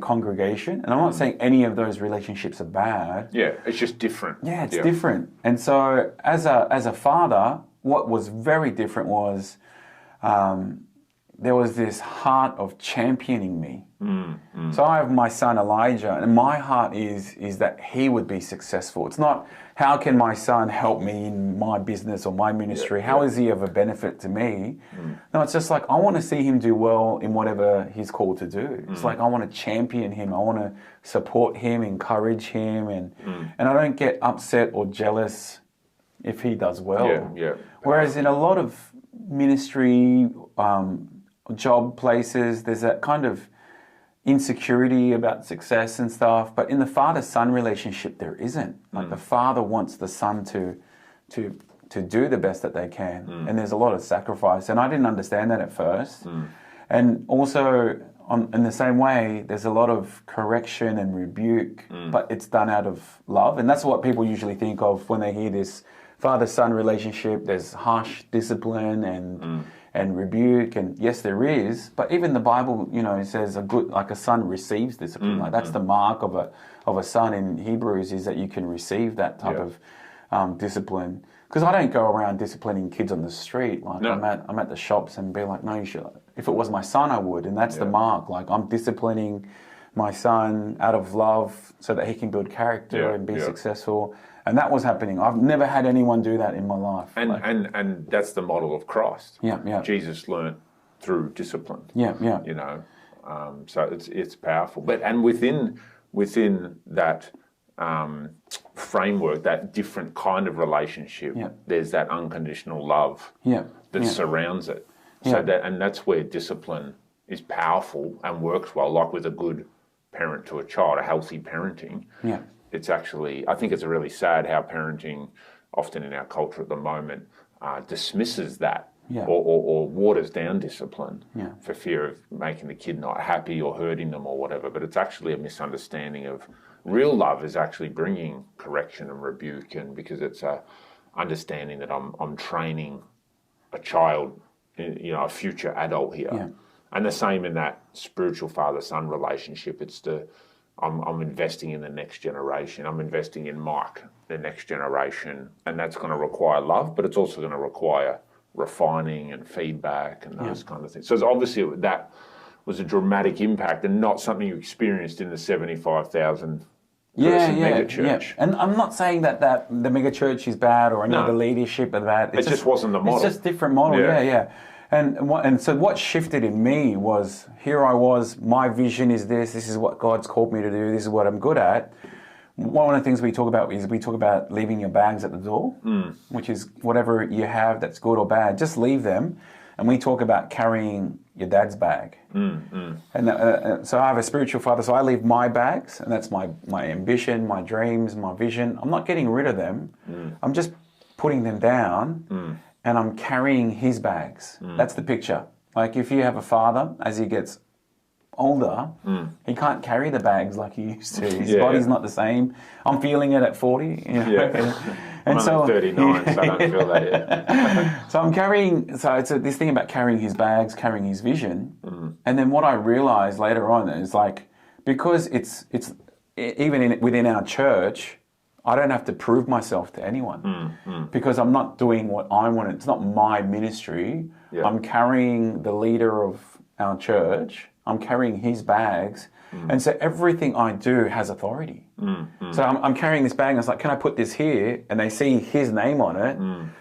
congregation. And I'm not saying any of those relationships are bad. Yeah, it's just different. Yeah, it's different. And so as a father, what was very different was there was this heart of championing me. So I have my son Elijah, and my heart is that he would be successful. It's not, how can my son help me in my business or my ministry? How is he of a benefit to me? No, it's just like, I want to see him do well in whatever he's called to do. It's like, I want to champion him. I want to support him, encourage him, and I don't get upset or jealous if he does well. Whereas in a lot of ministry, job places, there's that kind of insecurity about success and stuff, but in the father-son relationship there isn't. Like the father wants the son to do the best that they can, and there's a lot of sacrifice, and I didn't understand that at first. And also in the same way, there's a lot of correction and rebuke, but it's done out of love, and that's what people usually think of when they hear this father-son relationship. There's harsh discipline and rebuke, and yes, there is. But even the Bible, you know, says a son receives discipline. Like that's the mark of a son in Hebrews, is that you can receive that type of discipline. Because I don't go around disciplining kids on the street. Like I'm at the shops and be like, no, you should. If it was my son, I would, and that's the mark. Like I'm disciplining my son out of love so that he can build character and be successful. And that was happening. I've never had anyone do that in my life. And that's the model of Christ. Jesus learnt through discipline. You know, so it's powerful. But within that framework, that different kind of relationship, there's that unconditional love that surrounds it. So that's where discipline is powerful and works well, like with a good parent to a child, a healthy parenting. It's actually, I think it's really sad how parenting, often in our culture at the moment, dismisses that or waters down discipline for fear of making the kid not happy or hurting them or whatever. But it's actually a misunderstanding of real love is actually bringing correction and rebuke, and because it's a understanding that I'm training a child, you know, a future adult here. And the same in that spiritual father-son relationship. It's I'm investing in the next generation. I'm investing in Mike, the next generation, and that's going to require love, but it's also going to require refining and feedback and those kind of things. So obviously that was a dramatic impact and not something you experienced in the 75,000 person megachurch. And I'm not saying that the megachurch is bad or any of the leadership of that. It just wasn't the model. It's just a different model. And so what shifted in me was, here I was, my vision is this is what God's called me to do, this is what I'm good at. One of the things we talk about leaving your bags at the door, which is whatever you have that's good or bad, just leave them. And we talk about carrying your dad's bag. And so I have a spiritual father, so I leave my bags, and that's my ambition, my dreams, my vision. I'm not getting rid of them. I'm just putting them down. And I'm carrying his bags. That's the picture. Like if you have a father, as he gets older, he can't carry the bags like he used to. His body's not the same. I'm feeling it at 40. You know? And I'm only 39, so I don't feel that yet. So I'm carrying, so it's this thing about carrying his bags, carrying his vision. And then what I realized later on is like, because it's even within our church, I don't have to prove myself to anyone because I'm not doing what I want. It's not my ministry. Yeah. I'm carrying the leader of our church. I'm carrying his bags. And so everything I do has authority. So I'm carrying this bag and it's like, can I put this here? And they see his name on it.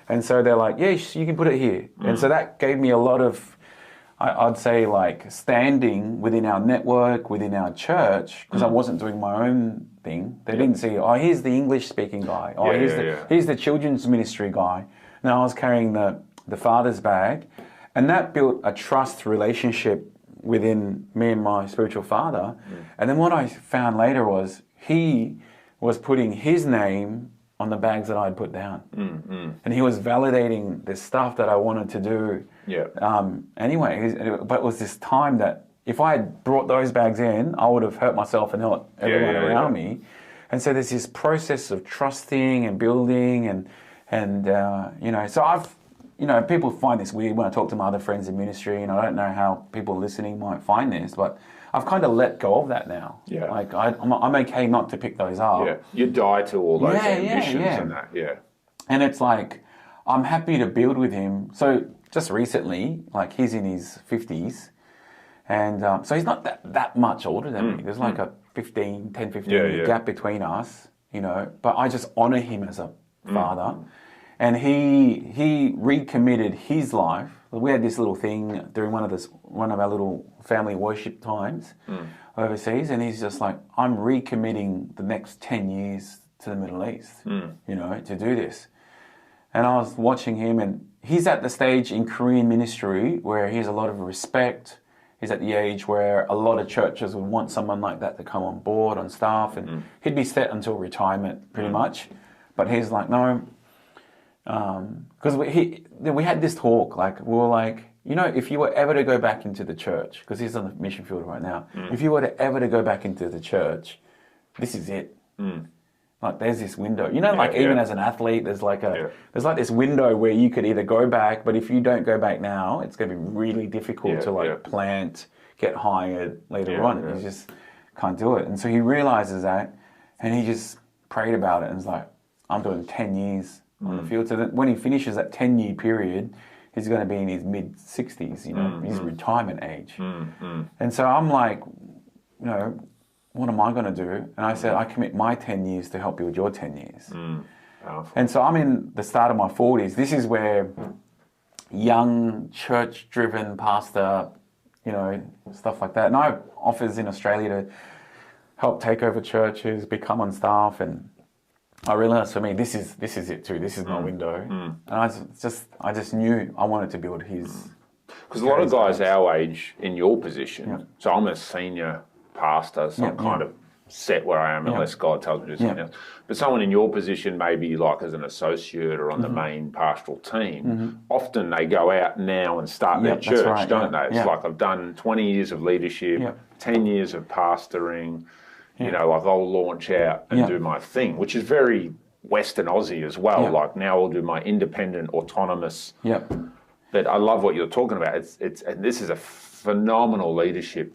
And so they're like, yes, you can put it here. And so that gave me a lot of, I'd say, like standing within our network, within our church, because I wasn't doing my own thing. They didn't see, oh, here's the English speaking guy. Oh, here's the children's ministry guy. No, I was carrying the father's bag. And that built a trust relationship within me and my spiritual father. And then what I found later was he was putting his name on the bags that I'd put down. And he was validating the stuff that I wanted to do. Anyway, but it was this time that if I had brought those bags in, I would have hurt myself and hurt everyone around me. And so there's this process of trusting and building and you know, so I've, you know, people find this weird when I talk to my other friends in ministry, and I don't know how people listening might find this, but I've kind of let go of that now. Like I'm okay not to pick those up. You die to all those ambitions and that. And it's like, I'm happy to build with him. So just recently, like he's in his 50s, and so he's not that much older than me. There's like a 10, 15 year gap between us, you know, but I just honor him as a father. And he recommitted his life. We had this little thing during one of our little family worship times overseas, and he's just like, I'm recommitting the next 10 years to the Middle East, you know, to do this. And I was watching him, and he's at the stage in Korean ministry where he has a lot of respect. He's at the age where a lot of churches would want someone like that to come on board, on staff, and he'd be set until retirement pretty much. But he's like, no. Because we had this talk, like we were like, you know, if you were ever to go back into the church, because he's on the mission field right now, if you were to ever to go back into the church, this is it. Like there's this window, you know, like even as an athlete, there's like there's like this window where you could either go back, but if you don't go back now, it's going to be really difficult to like plant, get hired later on. You just can't do it. And so he realizes that, and he just prayed about it and was like, I'm doing 10 years on the field. So that when he finishes that 10-year period, he's going to be in his mid-60s, you know, his retirement age. And so I'm like, you know, what am I going to do? And I said, I commit my 10 years to help build your 10 years. And so I'm in the start of my 40s. This is where young, church-driven pastor, you know, stuff like that. And I have offers in Australia to help take over churches, become on staff, and I realised for me, this is it too. This is my window, and I just knew I wanted to build his. Because a lot of guys our age in your position, so I'm a senior pastor, so I'm kind of set where I am unless God tells me to do something else. But someone in your position, maybe like as an associate or on the main pastoral team, often they go out now and start their church, don't they? It's like I've done 20 years of leadership, 10 years of pastoring. You know, like I'll launch out and do my thing, which is very Western Aussie as well. Like now I'll do my independent, autonomous. But I love what you're talking about. And this is a phenomenal leadership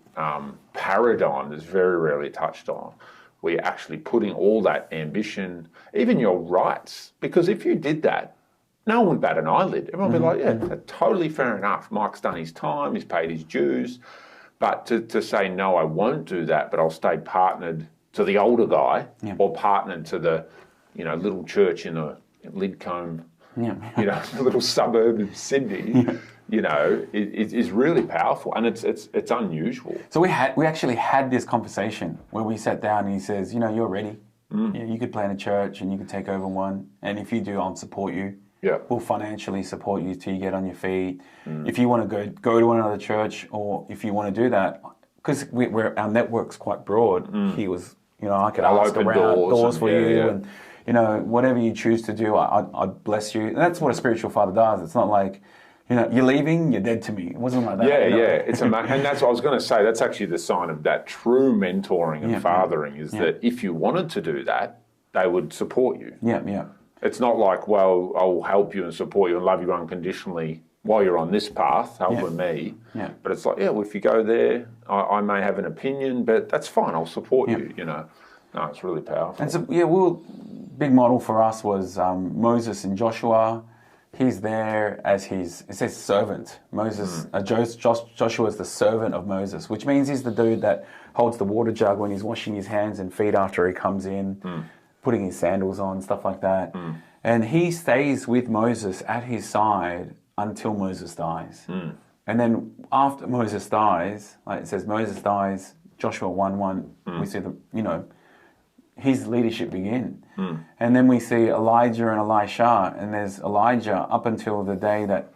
paradigm that's very rarely touched on, where you're actually putting all that ambition, even your rights. Because if you did that, no one would bat an eyelid. Everyone would be like, yeah, totally fair enough. Mike's done his time, he's paid his dues. But to say, no, I won't do that, but I'll stay partnered to the older guy or partnered to the, you know, little church in a Lidcombe, you know, a little suburb of Sydney, you know, is really powerful, and it's unusual. So we actually had this conversation where we sat down and he says, you know, you're ready. You could plant a church and you could take over one, and if you do, I'll support you. We'll financially support you till you get on your feet. If you want to go to another church, or if you want to do that, because our network's quite broad. He was, you know, I could ask around doors for you, and you know, whatever you choose to do, I'd bless you. And that's what a spiritual father does. It's not like, you know, you're leaving, you're dead to me. It wasn't like that. It's and that's what I was going to say. That's actually the sign of that true mentoring and fathering is that if you wanted to do that, they would support you. it's not like, well, I'll help you and support you and love you unconditionally while you're on this path, helping me. Yeah. But it's like, well, if you go there, I may have an opinion, but that's fine. I'll support you, you know. No, it's really powerful. And so, big model for us was Moses and Joshua. He's there as it says servant. Moses, Joshua is the servant of Moses, which means he's the dude that holds the water jug when he's washing his hands and feet after he comes in, putting his sandals on, stuff like that. And he stays with Moses at his side until Moses dies. And then after Moses dies, like it says, Moses dies, Joshua 1:1, we see his leadership begin. And then we see Elijah and Elisha, and there's Elijah up until the day that,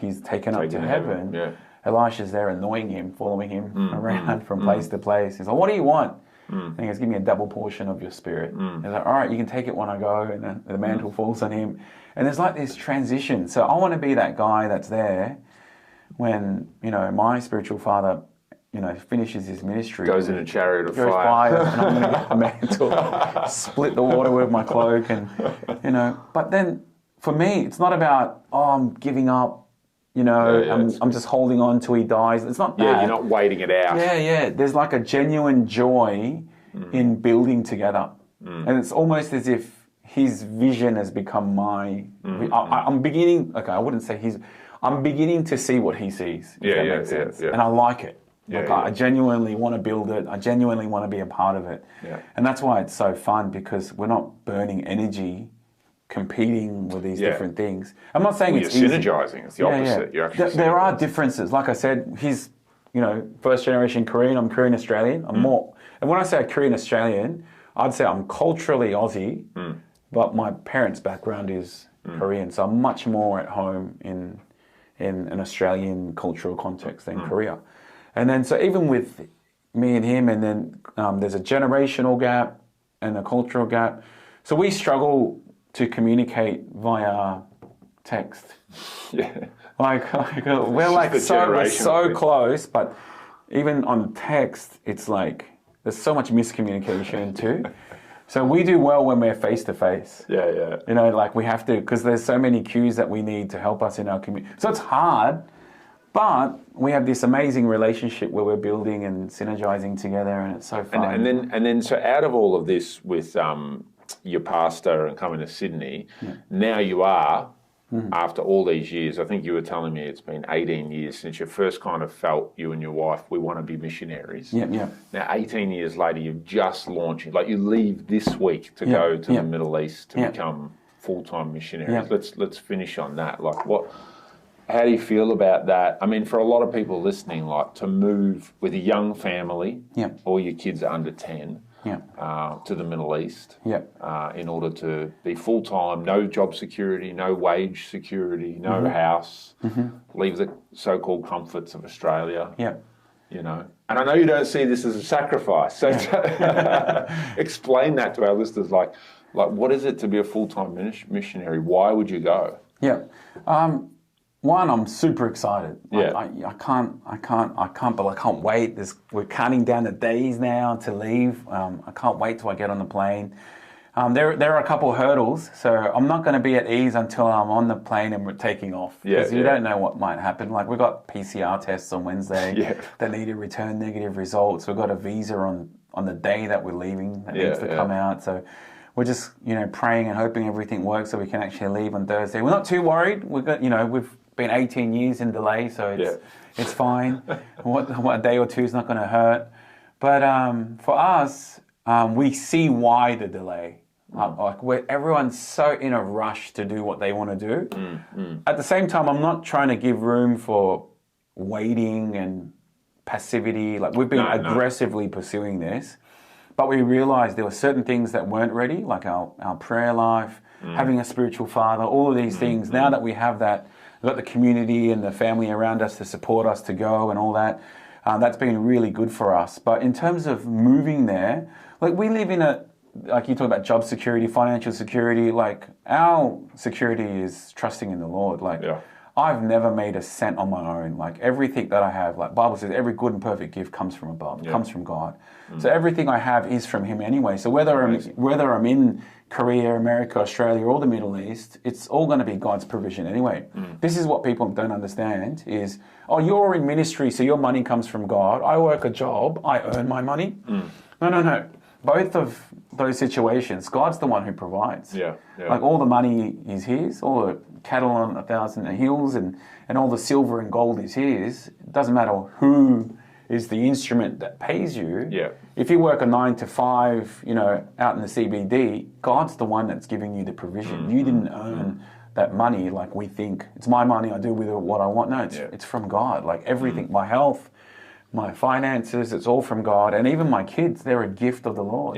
he's taken up to heaven. Yeah. Elisha's there annoying him, following him around from place to place. He's like, what do you want? And he goes, give me a double portion of your spirit. He's like, all right, you can take it when I go. And then the mantle falls on him. And there's like this transition. So I want to be that guy that's there when, my spiritual father, finishes his ministry. Goes in a chariot of fire. And I'm going to get the mantle, split the water with my cloak. And, but then for me, it's not about, I'm giving up, I'm just holding on till he dies. It's not that. Yeah, you're not waiting it out. Yeah. There's like a genuine joy in building together. And it's almost as if his vision has become my... I'm beginning... Okay, I wouldn't say his... I'm beginning to see what he sees, if that makes sense. Yeah. And I like it. I genuinely want to build it. I genuinely want to be a part of it. Yeah. And that's why it's so fun, because we're not burning energy competing with these different things. I'm not saying it's you're synergizing. It's the opposite. You're actually there are differences. Like I said, he's first generation Korean. I'm Korean Australian. I'm more. And when I say Korean Australian, I'd say I'm culturally Aussie, but my parents' background is Korean. So I'm much more at home in an Australian cultural context than Korea. And then so even with me and him, and then there's a generational gap and a cultural gap. So we struggle to communicate via text. Yeah. We're so close, but even on text, it's like there's so much miscommunication too. So we do well when we're face to face. Yeah. We have to, because there's so many cues that we need to help us in our community. So it's hard, but we have this amazing relationship where we're building and synergizing together, and it's so fun. And then so out of all of this with your pastor and coming to Sydney, now you are, after all these years, I think you were telling me it's been 18 years since you first kind of felt, you and your wife, we want to be missionaries. Yeah. Now, 18 years later, you've just launched, you leave this week to go to the Middle East to become full-time missionaries. Let's finish on that. How do you feel about that? I mean, for a lot of people listening, to move with a young family, all your kids are under 10, to the Middle East, in order to be full-time, no job security, no wage security, no house, leave the so-called comforts of Australia, And I know you don't see this as a sacrifice, so explain that to our listeners, what is it to be a full-time missionary? Why would you go? One, I'm super excited. I can't wait. We're counting down the days now to leave. I can't wait till I get on the plane. There are a couple of hurdles, so I'm not going to be at ease until I'm on the plane and we're taking off. Because you don't know what might happen. We got PCR tests on Wednesday that need to return negative results. We've got a visa on the day that we're leaving that needs to come out. So we're just praying and hoping everything works so we can actually leave on Thursday. We're not too worried. We've been 18 years in delay, so it's fine. What a day or two is not going to hurt. But for us, we see why the delay. Everyone's so in a rush to do what they want to do. At the same time, I'm not trying to give room for waiting and passivity. We've been aggressively pursuing this, but we realized there were certain things that weren't ready, like our prayer life, having a spiritual father, all of these things. Now that we have that, we've got the community and the family around us to support us to go and all that. That's been really good for us. But in terms of moving there, we live in you talk about job security, financial security, our security is trusting in the Lord. I've never made a cent on my own. Like everything that I have, like Bible says, every good and perfect gift comes from above, comes from God. So everything I have is from Him anyway. So whether I'm in Korea, America, Australia, or the Middle East, it's all going to be God's provision anyway. This is what people don't understand is, oh, you're in ministry, so your money comes from God. I work a job, I earn my money. No. Both of those situations, God's the one who provides. Like all the money is His, all the cattle on 1,000 hills and all the silver and gold is His. It doesn't matter who is the instrument that pays you. If you work a 9 to 5, out in the CBD, God's the one that's giving you the provision. You didn't earn that money like we think. It's my money, I do with it what I want. No, it's from God. Like everything, my health, my finances, it's all from God. And even my kids, they're a gift of the Lord.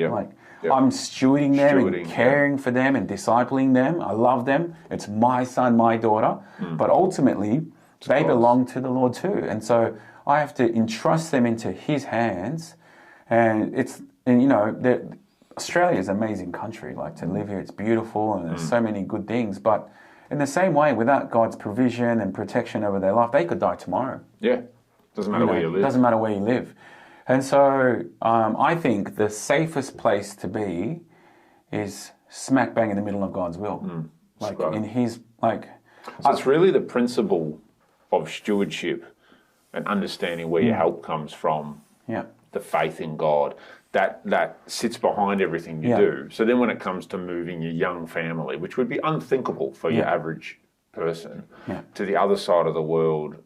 I'm stewarding them and caring for them and discipling them. I love them. It's my son, my daughter. But ultimately, they belong to the Lord too. And so I have to entrust them into His hands. And Australia is an amazing country. Like to live here, it's beautiful and there's so many good things. But in the same way, without God's provision and protection over their life, they could die tomorrow. Doesn't matter where you live. Doesn't matter where you live. And so I think the safest place to be is smack bang in the middle of God's will. In His, So it's really the principle of stewardship and understanding where your help comes from, the faith in God, that sits behind everything you do. So then when it comes to moving your young family, which would be unthinkable for your average person, to the other side of the world,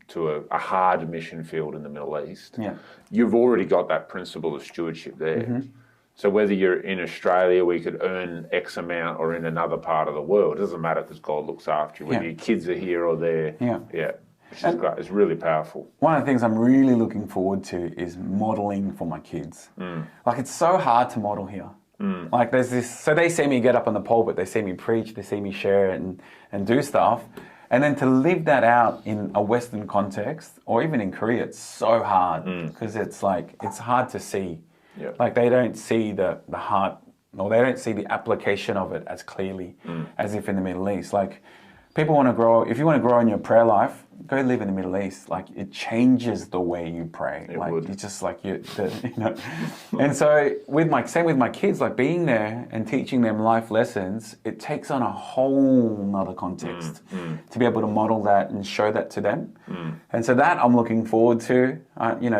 to a hard mission field in the Middle East, you've already got that principle of stewardship there. So whether you're in Australia where you could earn X amount or in another part of the world, it doesn't matter because God looks after you, whether your kids are here or there. Which is great. It's really powerful. One of the things I'm really looking forward to is modelling for my kids. Like it's so hard to model here. Like there's this, so they see me get up on the pulpit, they see me preach, they see me share it and do stuff. And then to live that out in a Western context, or even in Korea, it's so hard because it's hard to see. Like they don't see the heart, or they don't see the application of it as clearly as if in the Middle East. Like people want to grow, if you want to grow in your prayer life, go live in the Middle East. Like it changes the way you pray. It's just like And so same with my kids, like being there and teaching them life lessons, it takes on a whole nother context to be able to model that and show that to them. And so that I'm looking forward to,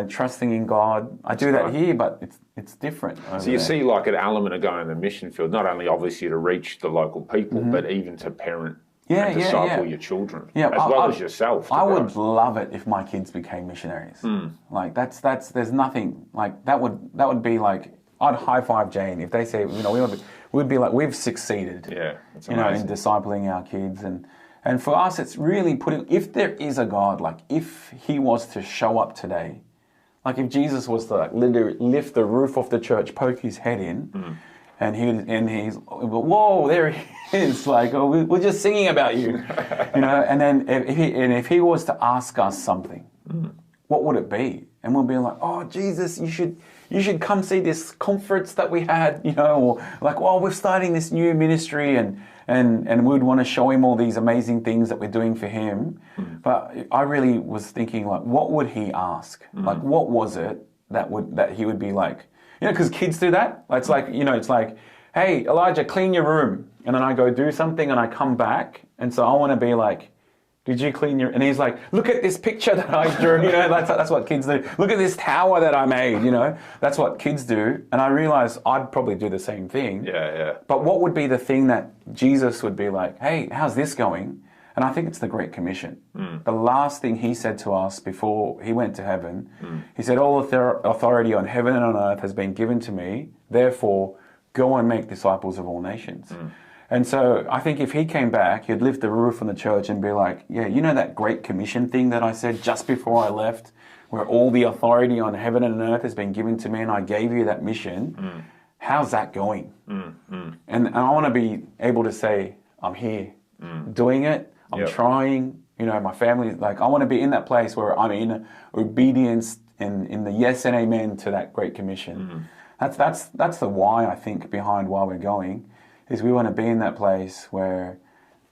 trusting in God. I do that here, but it's different. So you see, like at Alameda going in the mission field, not only obviously to reach the local people, but even to parent and disciple your children, as well as yourself. I would love it if my kids became missionaries. Like that's there's nothing like that would be like, I'd high five Jane if they say, we'd be like, we've succeeded. That's amazing. In discipling our kids. And for us, it's really if there is a God, like if He was to show up today, like if Jesus was to literally lift the roof off the church, poke His head in, and he's, whoa, there He is. Like, oh, we're just singing about you, And then if he was to ask us something, what would it be? And we'll be like, oh, Jesus, you should come see this conference that we had, or like, well, we're starting this new ministry, and we'd want to show Him all these amazing things that we're doing for Him. But I really was thinking, like, what would He ask? Like, what was it that He would be like? Because kids do that. It's like, it's like, hey, Elijah, clean your room. And then I go do something and I come back. And so I want to be like, did you clean your... And he's like, look at this picture that I drew. That's what kids do. Look at this tower that I made, That's what kids do. And I realized I'd probably do the same thing. But what would be the thing that Jesus would be like, hey, how's this going? And I think it's the Great Commission. The last thing He said to us before He went to heaven, He said, all authority on heaven and on earth has been given to me. Therefore, go and make disciples of all nations. And so I think if He came back, He'd lift the roof on the church and be like, yeah, that Great Commission thing that I said just before I left, where all the authority on heaven and earth has been given to me and I gave you that mission. How's that going? And I want to be able to say, I'm here doing it. I'm trying, my family, like I want to be in that place where I'm in obedience in the yes and amen to that Great Commission. That's the why, I think, behind why we're going, is we want to be in that place where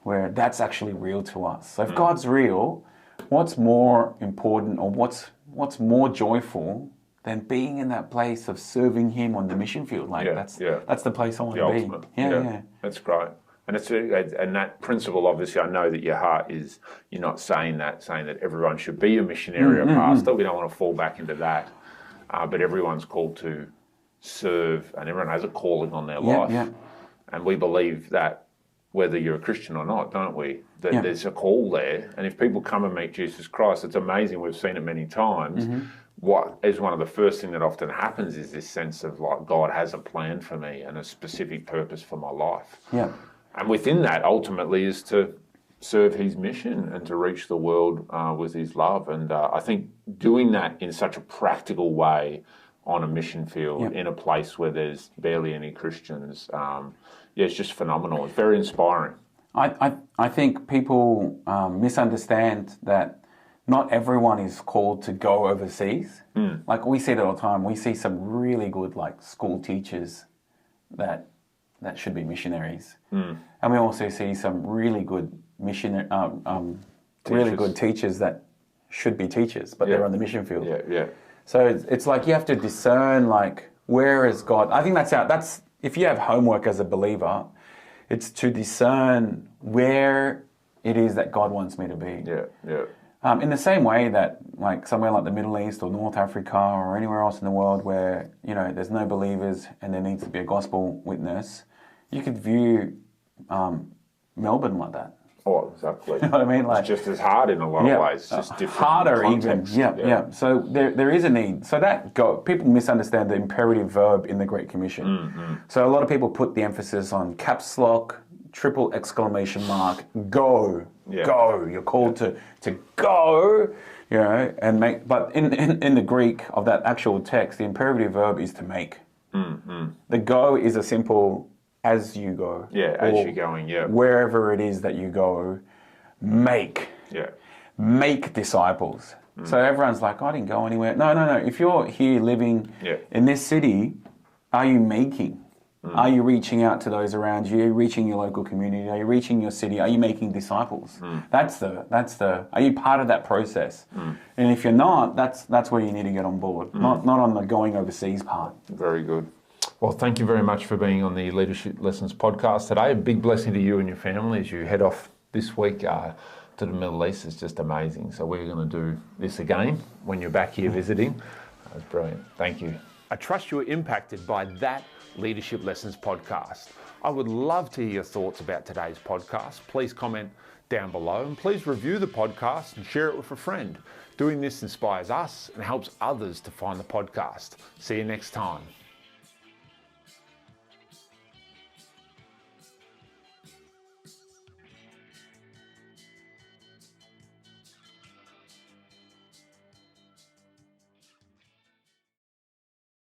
where that's actually real to us. So if God's real, what's more important or what's more joyful than being in that place of serving Him on the mission field? Like that's the place I want to be. Yeah. That's great. And and that principle, obviously, I know that your heart is, you're not saying that everyone should be a missionary or pastor. We don't want to fall back into that. But everyone's called to serve, and everyone has a calling on their life. Yeah. And we believe that whether you're a Christian or not, don't we? That there's a call there. And if people come and meet Jesus Christ, it's amazing. We've seen it many times. What is one of the first things that often happens is this sense of like, God has a plan for me and a specific purpose for my life. Yeah. And within that, ultimately, is to serve His mission and to reach the world with His love. And I think doing that in such a practical way on a mission field in a place where there's barely any Christians, it's just phenomenal. It's very inspiring. I think people misunderstand that not everyone is called to go overseas. Like we see it all the time. We see some really good like school teachers that should be missionaries, and we also see some really good really good teachers that should be teachers, but they're on the mission field. So it's like you have to discern like, where is God? I think that's if you have homework as a believer, it's to discern where it is that God wants me to be. In the same way that like somewhere like the Middle East or North Africa or anywhere else in the world where, there's no believers and there needs to be a gospel witness, you could view Melbourne like that. Oh, exactly. You know what I mean? Like, it's just as hard in a lot of ways. Just different harder context. even. So there is a need. So people misunderstand the imperative verb in the Great Commission. So a lot of people put the emphasis on caps lock, triple exclamation mark, go. Go. You're called to go, and make. But in the Greek of that actual text, the imperative verb is to make. The go is a simple as you go. As you're going, wherever it is that you go, make. Make disciples. So everyone's like, I didn't go anywhere. No. If you're here living in this city, are you making? Are you reaching out to those around you? Are you reaching your local community? Are you reaching your city? Are you making disciples? That's the. Are you part of that process? And if you're not, that's where you need to get on board. Not on the going overseas part. Very good. Well, thank you very much for being on the Leadership Lessons podcast today. A big blessing to you and your family as you head off this week to the Middle East. It's just amazing. So we're going to do this again when you're back here visiting. That's brilliant. Thank you. I trust you were impacted by that Leadership Lessons podcast. I would love to hear your thoughts about today's podcast. Please comment down below and please review the podcast and share it with a friend. Doing this inspires us and helps others to find the podcast. See you next time.